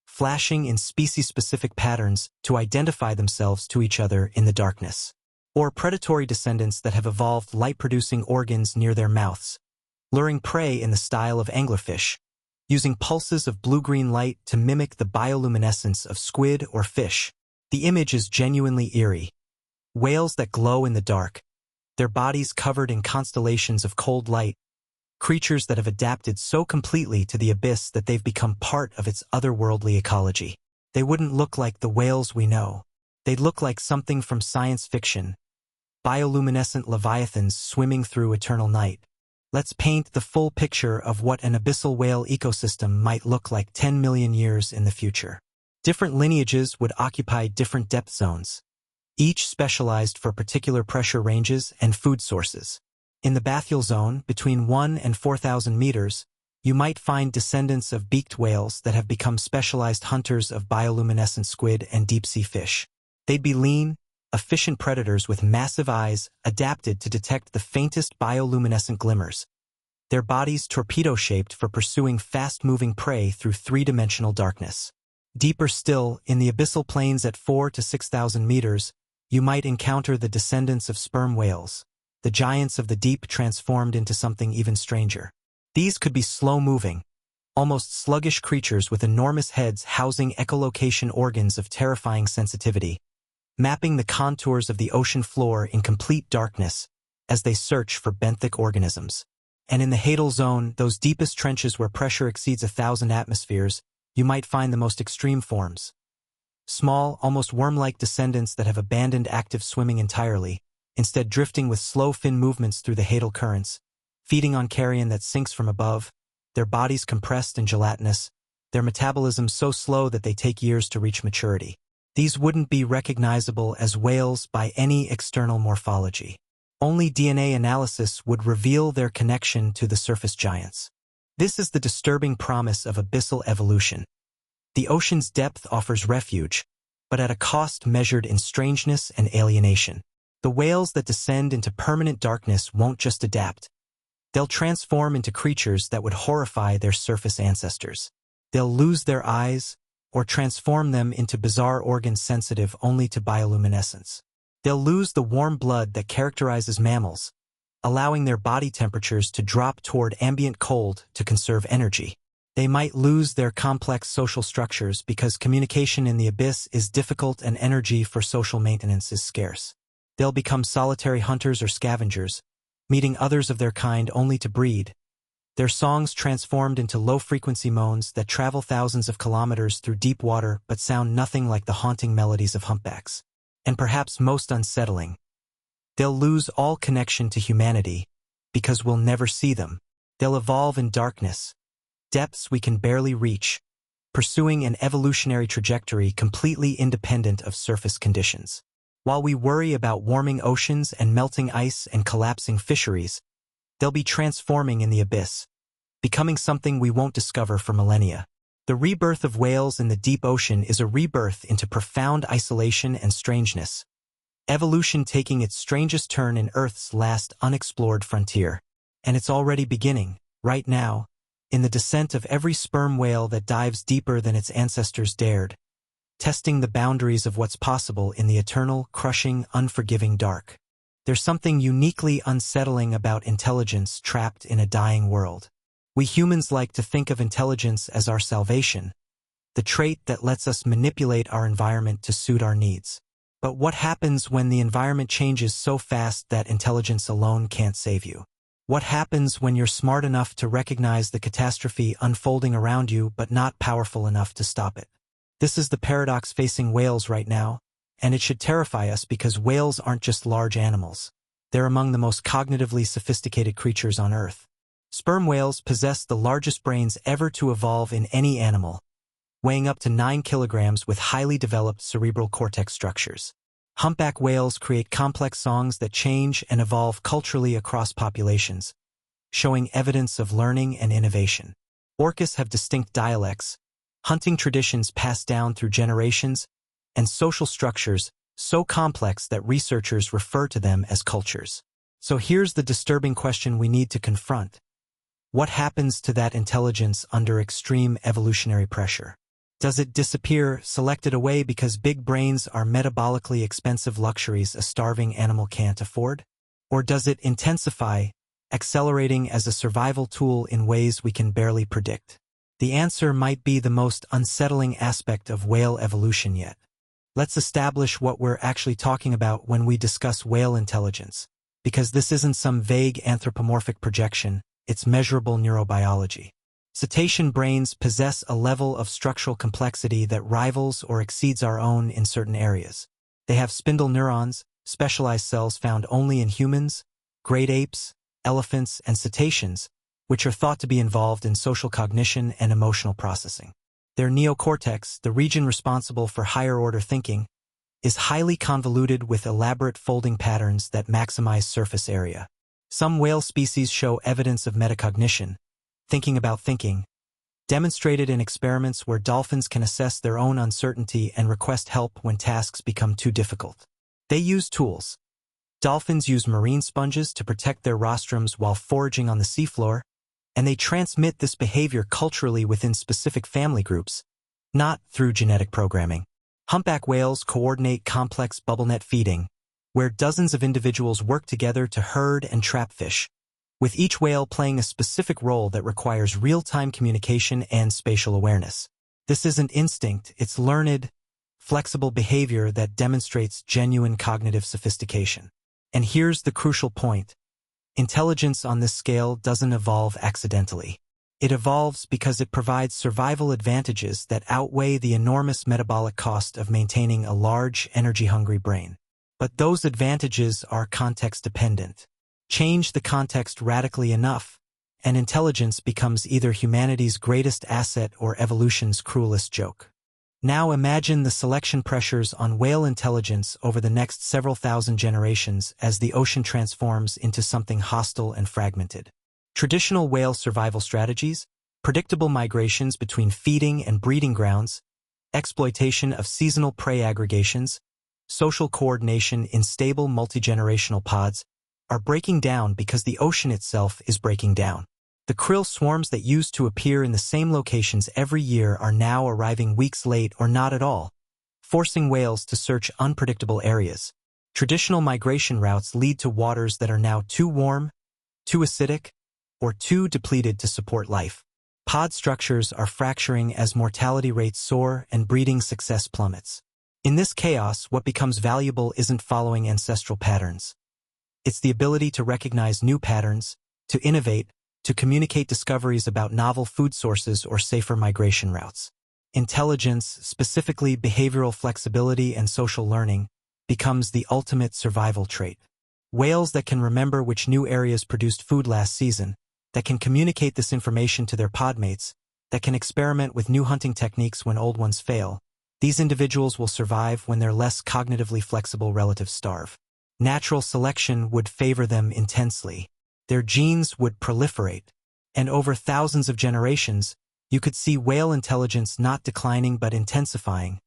Speaker 1: flashing in species-specific patterns to identify themselves to each other in the darkness. Or predatory descendants that have evolved light-producing organs near their mouths, luring prey in the style of anglerfish, using pulses of blue-green light to mimic the bioluminescence of squid or fish. The image is genuinely eerie. Whales that glow in the dark, their bodies covered in constellations of cold light, creatures that have adapted so completely to the abyss that they've become part of its otherworldly ecology. They wouldn't look like the whales we know. They'd look like something from science fiction, bioluminescent leviathans swimming through eternal night. Let's paint the full picture of what an abyssal whale ecosystem might look like 10 million years in the future. Different lineages would occupy different depth zones, each specialized for particular pressure ranges and food sources. In the bathyal zone, between 1 and 4,000 meters, you might find descendants of beaked whales that have become specialized hunters of bioluminescent squid and deep-sea fish. They'd be lean, efficient predators with massive eyes adapted to detect the faintest bioluminescent glimmers, their bodies torpedo-shaped for pursuing fast-moving prey through three-dimensional darkness. Deeper still, in the abyssal plains at 4 to 6,000 meters, you might encounter the descendants of sperm whales, the giants of the deep transformed into something even stranger. These could be slow-moving, almost sluggish creatures with enormous heads housing echolocation organs of terrifying sensitivity, mapping the contours of the ocean floor in complete darkness as they search for benthic organisms. And in the hadal zone, those deepest trenches where pressure exceeds 1,000 atmospheres, you might find the most extreme forms. Small, almost worm-like descendants that have abandoned active swimming entirely, instead drifting with slow fin movements through the hadal currents, feeding on carrion that sinks from above, their bodies compressed and gelatinous, their metabolism so slow that they take years to reach maturity. These wouldn't be recognizable as whales by any external morphology. Only DNA analysis would reveal their connection to the surface giants. This is the disturbing promise of abyssal evolution. The ocean's depth offers refuge, but at a cost measured in strangeness and alienation. The whales that descend into permanent darkness won't just adapt. They'll transform into creatures that would horrify their surface ancestors. They'll lose their eyes, or transform them into bizarre organs sensitive only to bioluminescence. They'll lose the warm blood that characterizes mammals, allowing their body temperatures to drop toward ambient cold to conserve energy. They might lose their complex social structures because communication in the abyss is difficult and energy for social maintenance is scarce. They'll become solitary hunters or scavengers, meeting others of their kind only to breed, their songs transformed into low-frequency moans that travel thousands of kilometers through deep water but sound nothing like the haunting melodies of humpbacks. And perhaps most unsettling, they'll lose all connection to humanity because we'll never see them. They'll evolve in darkness, depths we can barely reach, pursuing an evolutionary trajectory completely independent of surface conditions. While we worry about warming oceans and melting ice and collapsing fisheries, they'll be transforming in the abyss, becoming something we won't discover for millennia. The rebirth of whales in the deep ocean is a rebirth into profound isolation and strangeness, evolution taking its strangest turn in Earth's last unexplored frontier. And it's already beginning, right now, in the descent of every sperm whale that dives deeper than its ancestors dared, testing the boundaries of what's possible in the eternal, crushing, unforgiving dark. There's something uniquely unsettling about intelligence trapped in a dying world. We humans like to think of intelligence as our salvation, the trait that lets us manipulate our environment to suit our needs. But what happens when the environment changes so fast that intelligence alone can't save you? What happens when you're smart enough to recognize the catastrophe unfolding around you but not powerful enough to stop it? This is the paradox facing whales right now, and it should terrify us because whales aren't just large animals. They're among the most cognitively sophisticated creatures on Earth. Sperm whales possess the largest brains ever to evolve in any animal, weighing up to 9 kilograms with highly developed cerebral cortex structures. Humpback whales create complex songs that change and evolve culturally across populations, showing evidence of learning and innovation. Orcas have distinct dialects, hunting traditions passed down through generations, and social structures so complex that researchers refer to them as cultures. So here's the disturbing question we need to confront. What happens to that intelligence under extreme evolutionary pressure? Does it disappear, selected away because big brains are metabolically expensive luxuries a starving animal can't afford? Or does it intensify, accelerating as a survival tool in ways we can barely predict? The answer might be the most unsettling aspect of whale evolution yet. Let's establish what we're actually talking about when we discuss whale intelligence, because this isn't some vague anthropomorphic projection, it's measurable neurobiology. Cetacean brains possess a level of structural complexity that rivals or exceeds our own in certain areas. They have spindle neurons, specialized cells found only in humans, great apes, elephants, and cetaceans, which are thought to be involved in social cognition and emotional processing. Their neocortex, the region responsible for higher-order thinking, is highly convoluted with elaborate folding patterns that maximize surface area. Some whale species show evidence of metacognition, thinking about thinking, demonstrated in experiments where dolphins can assess their own uncertainty and request help when tasks become too difficult. They use tools. Dolphins use marine sponges to protect their rostrums while foraging on the seafloor, and they transmit this behavior culturally within specific family groups, not through genetic programming. Humpback whales coordinate complex bubble net feeding, where dozens of individuals work together to herd and trap fish, with each whale playing a specific role that requires real-time communication and spatial awareness. This isn't instinct, it's learned, flexible behavior that demonstrates genuine cognitive sophistication. And here's the crucial point. Intelligence on this scale doesn't evolve accidentally. It evolves because it provides survival advantages that outweigh the enormous metabolic cost of maintaining a large, energy-hungry brain. But those advantages are context-dependent. Change the context radically enough, and intelligence becomes either humanity's greatest asset or evolution's cruelest joke. Now imagine the selection pressures on whale intelligence over the next several thousand generations as the ocean transforms into something hostile and fragmented. Traditional whale survival strategies, predictable migrations between feeding and breeding grounds, exploitation of seasonal prey aggregations, social coordination in stable multi-generational pods, are breaking down because the ocean itself is breaking down. The krill swarms that used to appear in the same locations every year are now arriving weeks late or not at all, forcing whales to search unpredictable areas. Traditional migration routes lead to waters that are now too warm, too acidic, or too depleted to support life. Pod structures are fracturing as mortality rates soar and breeding success plummets. In this chaos, what becomes valuable isn't following ancestral patterns. It's the ability to recognize new patterns, to innovate, to communicate discoveries about novel food sources or safer migration routes. Intelligence, specifically behavioral flexibility and social learning, becomes the ultimate survival trait. Whales that can remember which new areas produced food last season, that can communicate this information to their podmates, that can experiment with new hunting techniques when old ones fail, these individuals will survive when their less cognitively flexible relatives starve. Natural selection would favor them intensely. Their genes would proliferate, and over thousands of generations, you could see whale intelligence not declining but intensifying,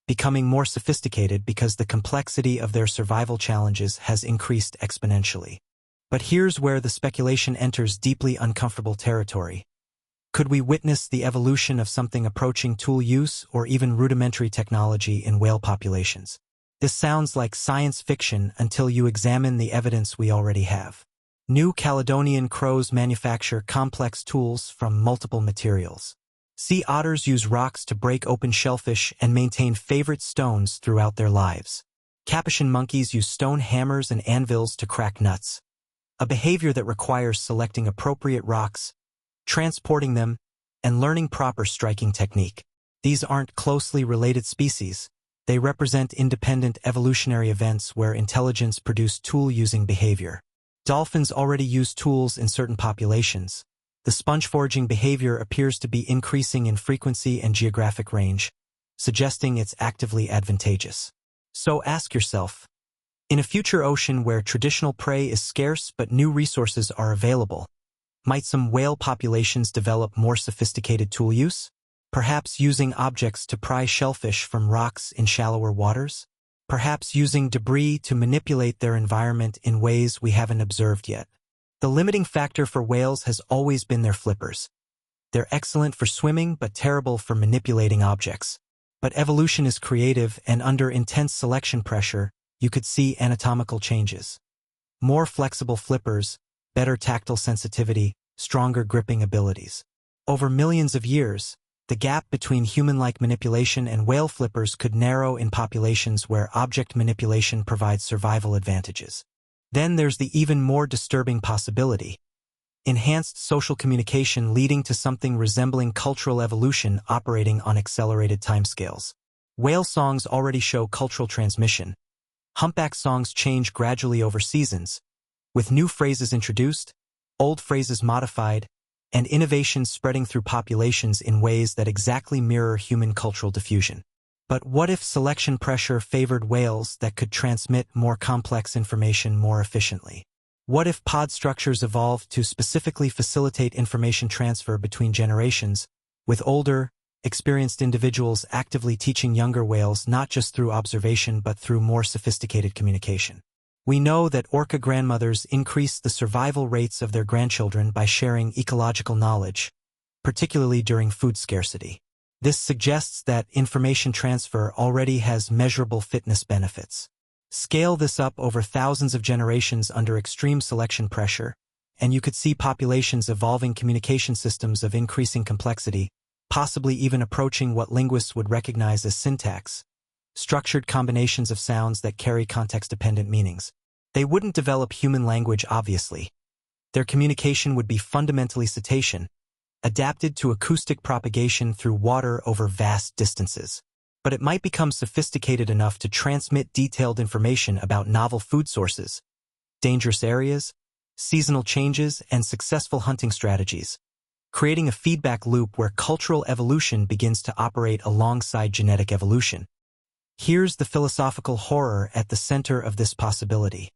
Speaker 1: becoming more sophisticated because the complexity of their survival challenges has increased exponentially. But here's where the speculation enters deeply uncomfortable territory. Could we witness the evolution of something approaching tool use or even rudimentary technology in whale populations? This sounds like science fiction until you examine the evidence we already have. New Caledonian crows manufacture complex tools from multiple materials. Sea otters use rocks to break open shellfish and maintain favorite stones throughout their lives. Capuchin monkeys use stone hammers and anvils to crack nuts, a behavior that requires selecting appropriate rocks, transporting them, and learning proper striking technique. These aren't closely related species. They represent independent evolutionary events where intelligence produced tool-using behavior. Dolphins already use tools in certain populations. The sponge-foraging behavior appears to be increasing in frequency and geographic range, suggesting it's actively advantageous. So ask yourself, in a future ocean where traditional prey is scarce but new resources are available, might some whale populations develop more sophisticated tool use? Perhaps using objects to pry shellfish from rocks in shallower waters? Perhaps using debris to manipulate their environment in ways we haven't observed yet. The limiting factor for whales has always been their flippers. They're excellent for swimming but terrible for manipulating objects. But evolution is creative, and under intense selection pressure, you could see anatomical changes. More flexible flippers, better tactile sensitivity, stronger gripping abilities. Over millions of years, the gap between human-like manipulation and whale flippers could narrow in populations where object manipulation provides survival advantages. Then there's the even more disturbing possibility: enhanced social communication leading to something resembling cultural evolution operating on accelerated timescales. Whale songs already show cultural transmission. Humpback songs change gradually over seasons, with new phrases introduced, old phrases modified, and innovations spreading through populations in ways that exactly mirror human cultural diffusion. But what if selection pressure favored whales that could transmit more complex information more efficiently? What if pod structures evolved to specifically facilitate information transfer between generations, with older, experienced individuals actively teaching younger whales not just through observation but through more sophisticated communication? We know that orca grandmothers increase the survival rates of their grandchildren by sharing ecological knowledge, particularly during food scarcity. This suggests that information transfer already has measurable fitness benefits. Scale this up over thousands of generations under extreme selection pressure, and you could see populations evolving communication systems of increasing complexity, possibly even approaching what linguists would recognize as syntax, structured combinations of sounds that carry context-dependent meanings. They wouldn't develop human language, obviously. Their communication would be fundamentally cetacean, adapted to acoustic propagation through water over vast distances. But it might become sophisticated enough to transmit detailed information about novel food sources, dangerous areas, seasonal changes, and successful hunting strategies, creating a feedback loop where cultural evolution begins to operate alongside genetic evolution. Here's the philosophical horror at the center of this possibility.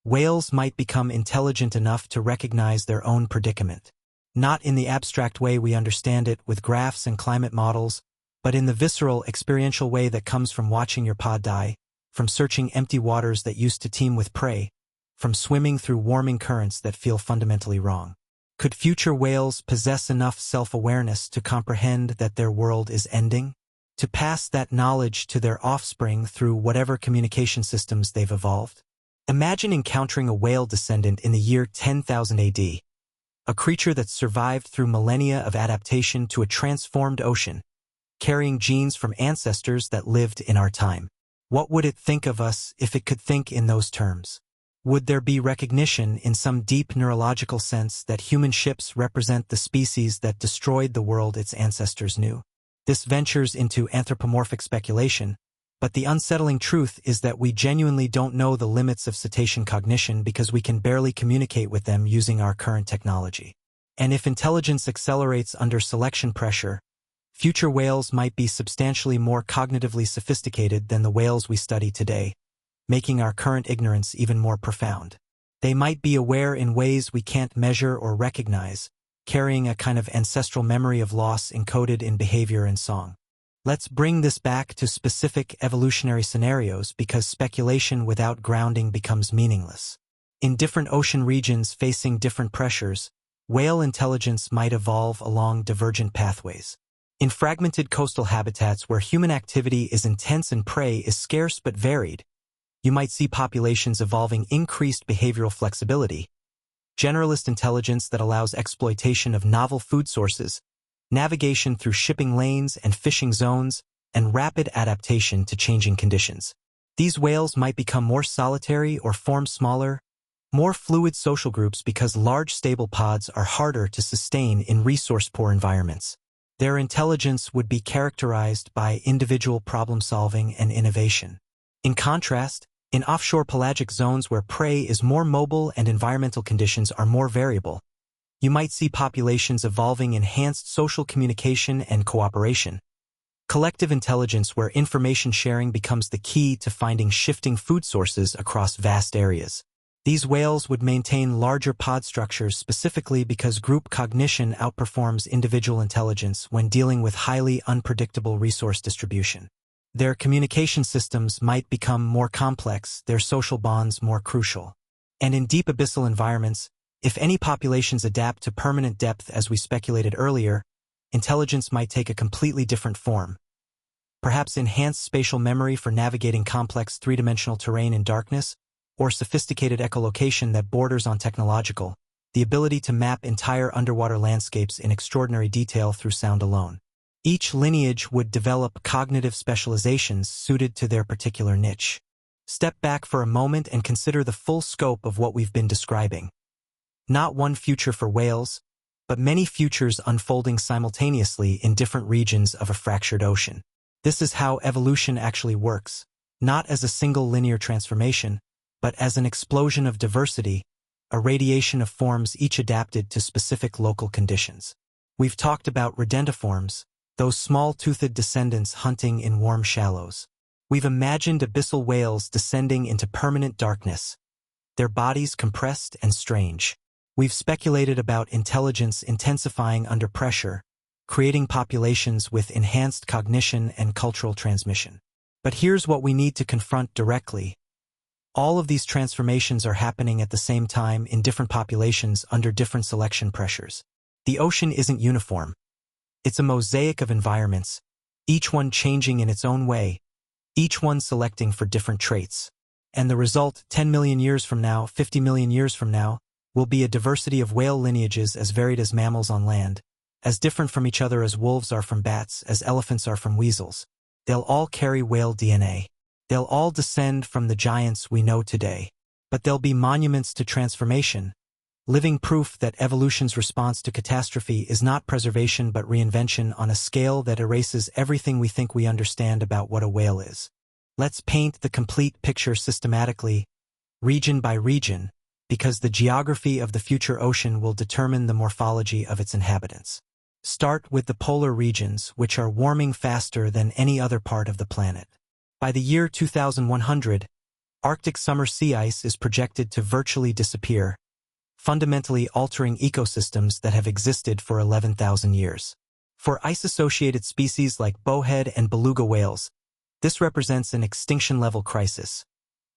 Speaker 1: Whales might become intelligent enough to recognize their own predicament. Not in the abstract way we understand it with graphs and climate models, but in the visceral, experiential way that comes from watching your pod die, from searching empty waters that used to teem with prey, from swimming through warming currents that feel fundamentally wrong. Could future whales possess enough self-awareness to comprehend that their world is ending? To pass that knowledge to their offspring through whatever communication systems they've evolved? Imagine encountering a whale descendant in the year 10,000 AD, a creature that survived through millennia of adaptation to a transformed ocean, carrying genes from ancestors that lived in our time. What would it think of us if it could think in those terms? Would there be recognition in some deep neurological sense that human ships represent the species that destroyed the world its ancestors knew? This ventures into anthropomorphic speculation, but the unsettling truth is that we genuinely don't know the limits of cetacean cognition because we can barely communicate with them using our current technology. And if intelligence accelerates under selection pressure, future whales might be substantially more cognitively sophisticated than the whales we study today, making our current ignorance even more profound. They might be aware in ways we can't measure or recognize, carrying a kind of ancestral memory of loss encoded in behavior and song. Let's bring this back to specific evolutionary scenarios because speculation without grounding becomes meaningless. In different ocean regions facing different pressures, whale intelligence might evolve along divergent pathways. In fragmented coastal habitats where human activity is intense and prey is scarce but varied, you might see populations evolving increased behavioral flexibility, generalist intelligence that allows exploitation of novel food sources, navigation through shipping lanes and fishing zones, and rapid adaptation to changing conditions. These whales might become more solitary or form smaller, more fluid social groups because large stable pods are harder to sustain in resource-poor environments. Their intelligence would be characterized by individual problem-solving and innovation. In contrast, in offshore pelagic zones where prey is more mobile and environmental conditions are more variable, you might see populations evolving enhanced social communication and cooperation. Collective intelligence where information sharing becomes the key to finding shifting food sources across vast areas. These whales would maintain larger pod structures specifically because group cognition outperforms individual intelligence when dealing with highly unpredictable resource distribution. Their communication systems might become more complex, their social bonds more crucial. And in deep abyssal environments, if any populations adapt to permanent depth as we speculated earlier, intelligence might take a completely different form. Perhaps enhanced spatial memory for navigating complex three-dimensional terrain in darkness, or sophisticated echolocation that borders on technological, the ability to map entire underwater landscapes in extraordinary detail through sound alone. Each lineage would develop cognitive specializations suited to their particular niche. Step back for a moment and consider the full scope of what we've been describing. Not one future for whales, but many futures unfolding simultaneously in different regions of a fractured ocean. This is how evolution actually works, not as a single linear transformation, but as an explosion of diversity, a radiation of forms each adapted to specific local conditions. We've talked about redentiforms, those small-toothed descendants hunting in warm shallows. We've imagined abyssal whales descending into permanent darkness, their bodies compressed and strange. We've speculated about intelligence intensifying under pressure, creating populations with enhanced cognition and cultural transmission. But here's what we need to confront directly. All of these transformations are happening at the same time in different populations under different selection pressures. The ocean isn't uniform. It's a mosaic of environments, each one changing in its own way, each one selecting for different traits. And the result, 10 million years from now, 50 million years from now, will be a diversity of whale lineages as varied as mammals on land, as different from each other as wolves are from bats, as elephants are from weasels. They'll all carry whale DNA. They'll all descend from the giants we know today. But they'll be monuments to transformation, living proof that evolution's response to catastrophe is not preservation but reinvention on a scale that erases everything we think we understand about what a whale is. Let's paint the complete picture systematically, region by region, because the geography of the future ocean will determine the morphology of its inhabitants. Start with the polar regions, which are warming faster than any other part of the planet. By the year 2100, Arctic summer sea ice is projected to virtually disappear, fundamentally altering ecosystems that have existed for 11,000 years. For ice-associated species like bowhead and beluga whales, this represents an extinction-level crisis.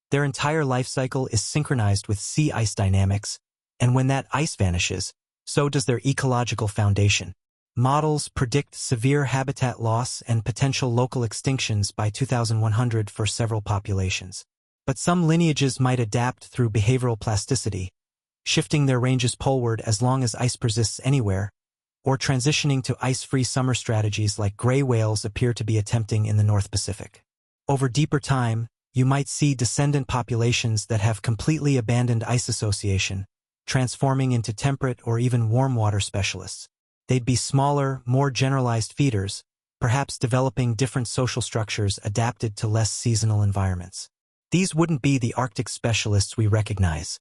Speaker 1: Their entire life cycle is synchronized with sea ice dynamics, and when that ice vanishes, so does their ecological foundation. Models predict severe habitat loss and potential local extinctions by 2100 for several populations. But some lineages might adapt through behavioral plasticity, shifting their ranges poleward as long as ice persists anywhere, or transitioning to ice-free summer strategies like gray whales appear to be attempting in the North Pacific. Over deeper time, you might see descendant populations that have completely abandoned ice association, transforming into temperate or even warm water specialists. They'd be smaller, more generalized feeders, perhaps developing different social structures adapted to less seasonal environments. These wouldn't be the Arctic specialists we recognize.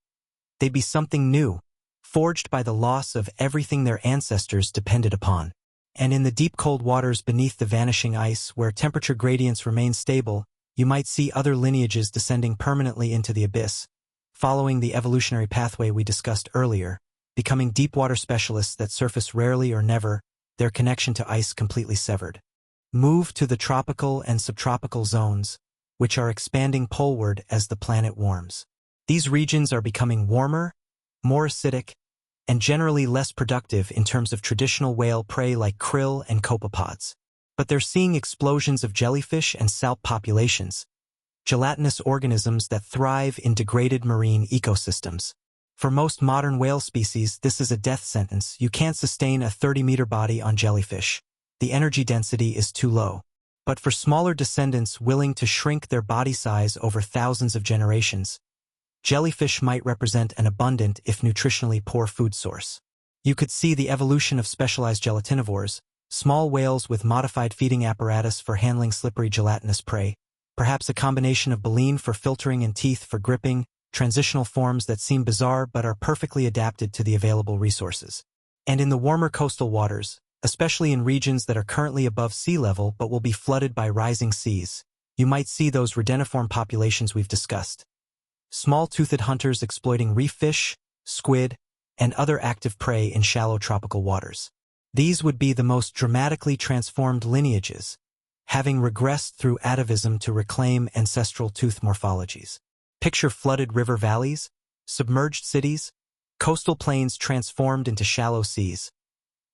Speaker 1: They'd be something new, forged by the loss of everything their ancestors depended upon. And in the deep cold waters beneath the vanishing ice, where temperature gradients remain stable, you might see other lineages descending permanently into the abyss, following the evolutionary pathway we discussed earlier, becoming deep-water specialists that surface rarely or never, their connection to ice completely severed. Move to the tropical and subtropical zones, which are expanding poleward as the planet warms. These regions are becoming warmer, more acidic, and generally less productive in terms of traditional whale prey like krill and copepods. But they're seeing explosions of jellyfish and salp populations, gelatinous organisms that thrive in degraded marine ecosystems. For most modern whale species, this is a death sentence. You can't sustain a 30-meter body on jellyfish. The energy density is too low. But for smaller descendants willing to shrink their body size over thousands of generations, jellyfish might represent an abundant, if nutritionally poor, food source. You could see the evolution of specialized gelatinivores, small whales with modified feeding apparatus for handling slippery gelatinous prey, perhaps a combination of baleen for filtering and teeth for gripping, transitional forms that seem bizarre but are perfectly adapted to the available resources. And in the warmer coastal waters, especially in regions that are currently above sea level but will be flooded by rising seas, you might see those redeniform populations we've discussed. Small-toothed hunters exploiting reef fish, squid, and other active prey in shallow tropical waters. These would be the most dramatically transformed lineages, having regressed through atavism to reclaim ancestral tooth morphologies. Picture flooded river valleys, submerged cities, coastal plains transformed into shallow seas,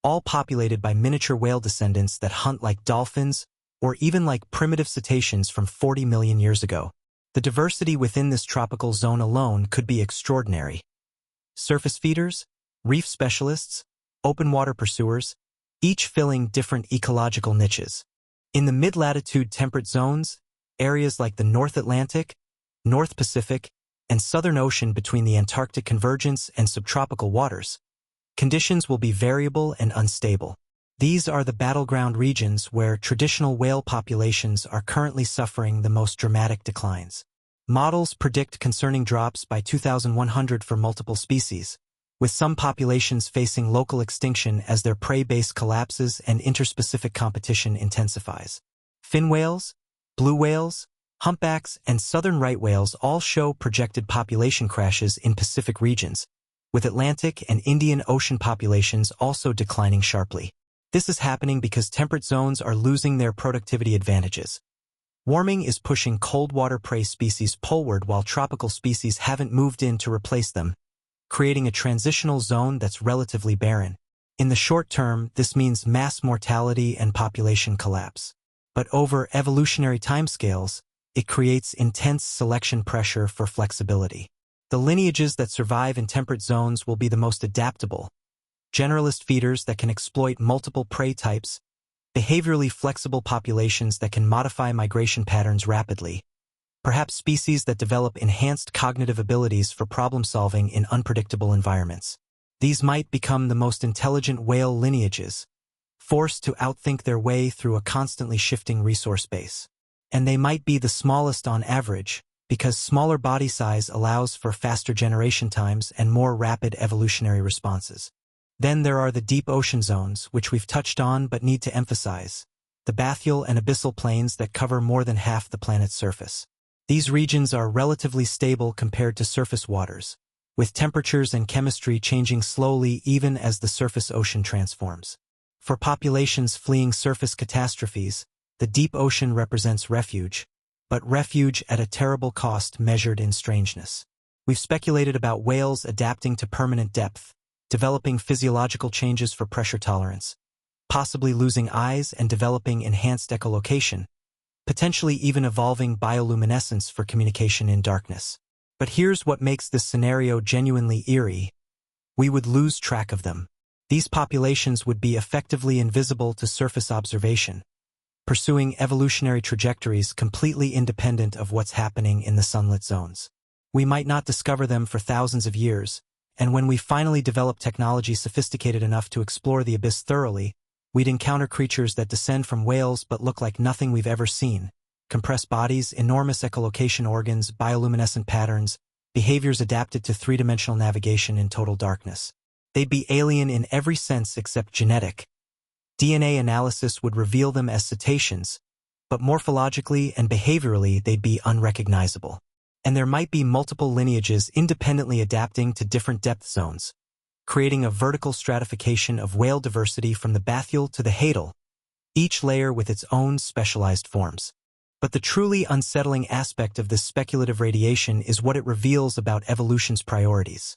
Speaker 1: all populated by miniature whale descendants that hunt like dolphins or even like primitive cetaceans from 40 million years ago. The diversity within this tropical zone alone could be extraordinary. Surface feeders, reef specialists, open water pursuers, each filling different ecological niches. In the mid-latitude temperate zones, areas like the North Atlantic, North Pacific, and Southern Ocean between the Antarctic convergence and subtropical waters, conditions will be variable and unstable. These are the battleground regions where traditional whale populations are currently suffering the most dramatic declines. Models predict concerning drops by 2100 for multiple species, with some populations facing local extinction as their prey base collapses and interspecific competition intensifies. Fin whales, blue whales, humpbacks, and southern right whales all show projected population crashes in Pacific regions, with Atlantic and Indian Ocean populations also declining sharply. This is happening because temperate zones are losing their productivity advantages. Warming is pushing cold water prey species poleward while tropical species haven't moved in to replace them, creating a transitional zone that's relatively barren. In the short term, this means mass mortality and population collapse. But over evolutionary timescales, it creates intense selection pressure for flexibility. The lineages that survive in temperate zones will be the most adaptable. Generalist feeders that can exploit multiple prey types, behaviorally flexible populations that can modify migration patterns rapidly, perhaps species that develop enhanced cognitive abilities for problem-solving in unpredictable environments. These might become the most intelligent whale lineages, forced to outthink their way through a constantly shifting resource base. And they might be the smallest on average, because smaller body size allows for faster generation times and more rapid evolutionary responses. Then there are the deep ocean zones, which we've touched on but need to emphasize, the bathyal and abyssal plains that cover more than half the planet's surface. These regions are relatively stable compared to surface waters, with temperatures and chemistry changing slowly even as the surface ocean transforms. For populations fleeing surface catastrophes, the deep ocean represents refuge, but refuge at a terrible cost measured in strangeness. We've speculated about whales adapting to permanent depth, developing physiological changes for pressure tolerance, possibly losing eyes and developing enhanced echolocation, potentially even evolving bioluminescence for communication in darkness. But here's what makes this scenario genuinely eerie. We would lose track of them. These populations would be effectively invisible to surface observation, pursuing evolutionary trajectories completely independent of what's happening in the sunlit zones. We might not discover them for thousands of years, and when we finally develop technology sophisticated enough to explore the abyss thoroughly, we'd encounter creatures that descend from whales but look like nothing we've ever seen. Compressed bodies, enormous echolocation organs, bioluminescent patterns, behaviors adapted to three-dimensional navigation in total darkness. They'd be alien in every sense except genetic. DNA analysis would reveal them as cetaceans, but morphologically and behaviorally they'd be unrecognizable. And there might be multiple lineages independently adapting to different depth zones, creating a vertical stratification of whale diversity from the bathyal to the hadal, each layer with its own specialized forms. But the truly unsettling aspect of this speculative radiation is what it reveals about evolution's priorities.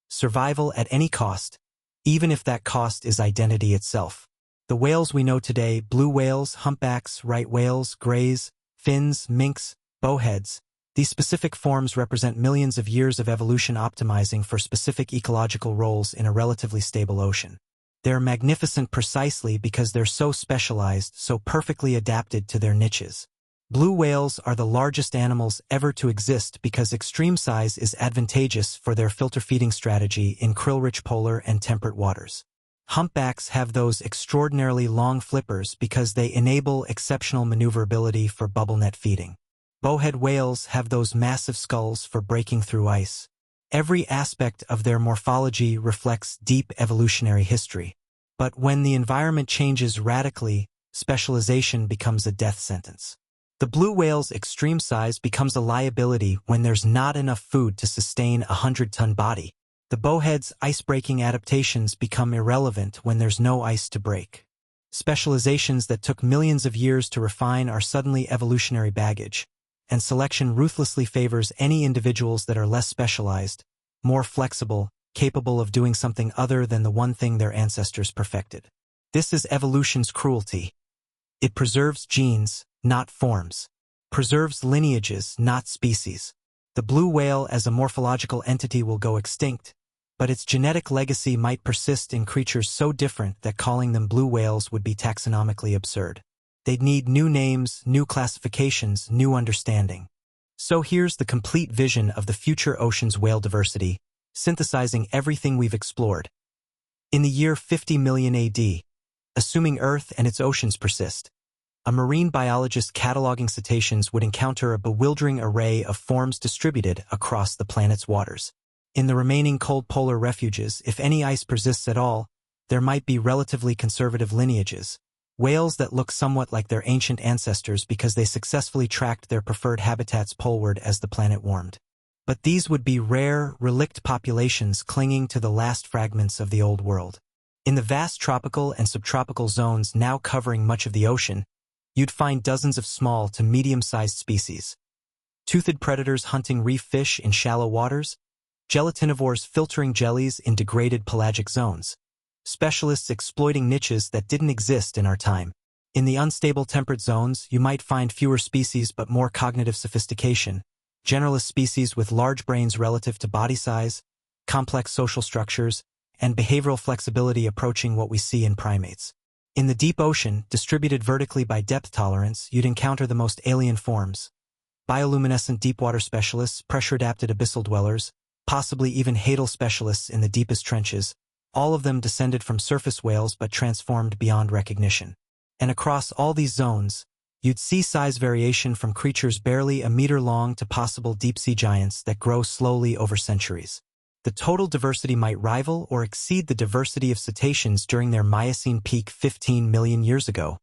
Speaker 1: Survival at any cost, even if that cost is identity itself. The whales we know today, blue whales, humpbacks, right whales, greys, fins, minks, bowheads, These specific forms represent millions of years of evolution optimizing for specific ecological roles in a relatively stable ocean. They're magnificent precisely because they're so specialized, so perfectly adapted to their niches. Blue whales are the largest animals ever to exist because extreme size is advantageous for their filter feeding strategy in krill-rich polar and temperate waters. Humpbacks have those extraordinarily long flippers because they enable exceptional maneuverability for bubble net feeding. Bowhead whales have those massive skulls for breaking through ice. Every aspect of their morphology reflects deep evolutionary history. But when the environment changes radically, specialization becomes a death sentence. The blue whale's extreme size becomes a liability when there's not enough food to sustain a 100-ton body. The bowhead's ice-breaking adaptations become irrelevant when there's no ice to break. Specializations that took millions of years to refine are suddenly evolutionary baggage, and selection ruthlessly favors any individuals that are less specialized, more flexible, capable of doing something other than the one thing their ancestors perfected. This is evolution's cruelty. It preserves genes, not forms. Preserves lineages, not species. The blue whale as a morphological entity will go extinct, but its genetic legacy might persist in creatures so different that calling them blue whales would be taxonomically absurd. They'd need new names, new classifications, new understanding. So here's the complete vision of the future ocean's whale diversity, synthesizing everything we've explored. In the year 50 million AD, assuming Earth and its oceans persist, a marine biologist cataloging cetaceans would encounter a bewildering array of forms distributed across the planet's waters. In the remaining cold polar refuges, if any ice persists at all, there might be relatively conservative lineages, whales that look somewhat like their ancient ancestors because they successfully tracked their preferred habitats poleward as the planet warmed. But these would be rare, relict populations clinging to the last fragments of the old world. In the vast tropical and subtropical zones now covering much of the ocean, you'd find dozens of small to medium-sized species. Toothed predators hunting reef fish in shallow waters, gelatinivores filtering jellies in degraded pelagic zones, specialists exploiting niches that didn't exist in our time. In the unstable temperate zones, you might find fewer species but more cognitive sophistication, generalist species with large brains relative to body size, complex social structures, and behavioral flexibility approaching what we see in primates. In the deep ocean, distributed vertically by depth tolerance, you'd encounter the most alien forms. Bioluminescent deepwater specialists, pressure-adapted abyssal dwellers, possibly even hadal specialists in the deepest trenches, all of them descended from surface whales but transformed beyond recognition. And across all these zones, you'd see size variation from creatures barely a meter long to possible deep-sea giants that grow slowly over centuries. The total diversity might rival or exceed the diversity of cetaceans during their Miocene peak 15 million years ago,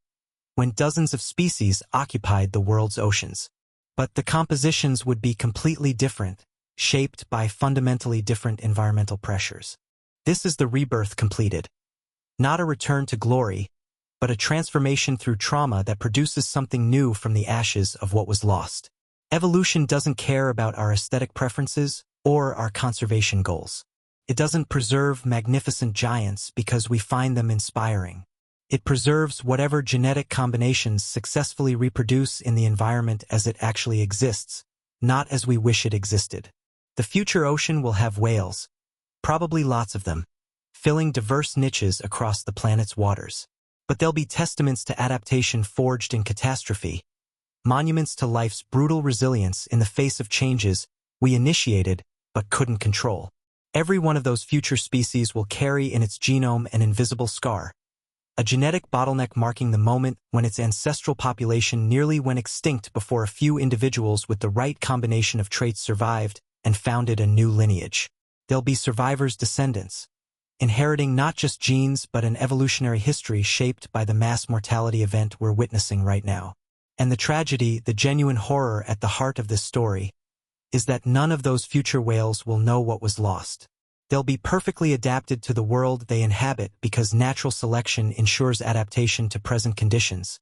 Speaker 1: when dozens of species occupied the world's oceans. But the compositions would be completely different, shaped by fundamentally different environmental pressures. This is the rebirth completed. Not a return to glory, but a transformation through trauma that produces something new from the ashes of what was lost. Evolution doesn't care about our aesthetic preferences or our conservation goals. It doesn't preserve magnificent giants because we find them inspiring. It preserves whatever genetic combinations successfully reproduce in the environment as it actually exists, not as we wish it existed. The future ocean will have whales, probably lots of them, filling diverse niches across the planet's waters. But they'll be testaments to adaptation forged in catastrophe, monuments to life's brutal resilience in the face of changes we initiated but couldn't control. Every one of those future species will carry in its genome an invisible scar, a genetic bottleneck marking the moment when its ancestral population nearly went extinct before a few individuals with the right combination of traits survived and founded a new lineage. They'll be survivors' descendants, inheriting not just genes but an evolutionary history shaped by the mass mortality event we're witnessing right now. And the tragedy, the genuine horror at the heart of this story, is that none of those future whales will know what was lost. They'll be perfectly adapted to the world they inhabit because natural selection ensures adaptation to present conditions,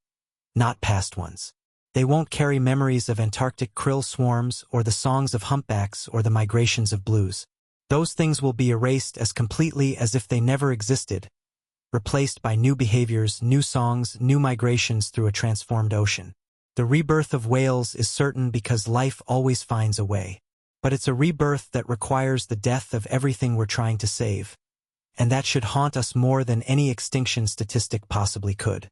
Speaker 1: not past ones. They won't carry memories of Antarctic krill swarms or the songs of humpbacks or the migrations of blues. Those things will be erased as completely as if they never existed, replaced by new behaviors, new songs, new migrations through a transformed ocean. The rebirth of whales is certain because life always finds a way. But it's a rebirth that requires the death of everything we're trying to save. And that should haunt us more than any extinction statistic possibly could.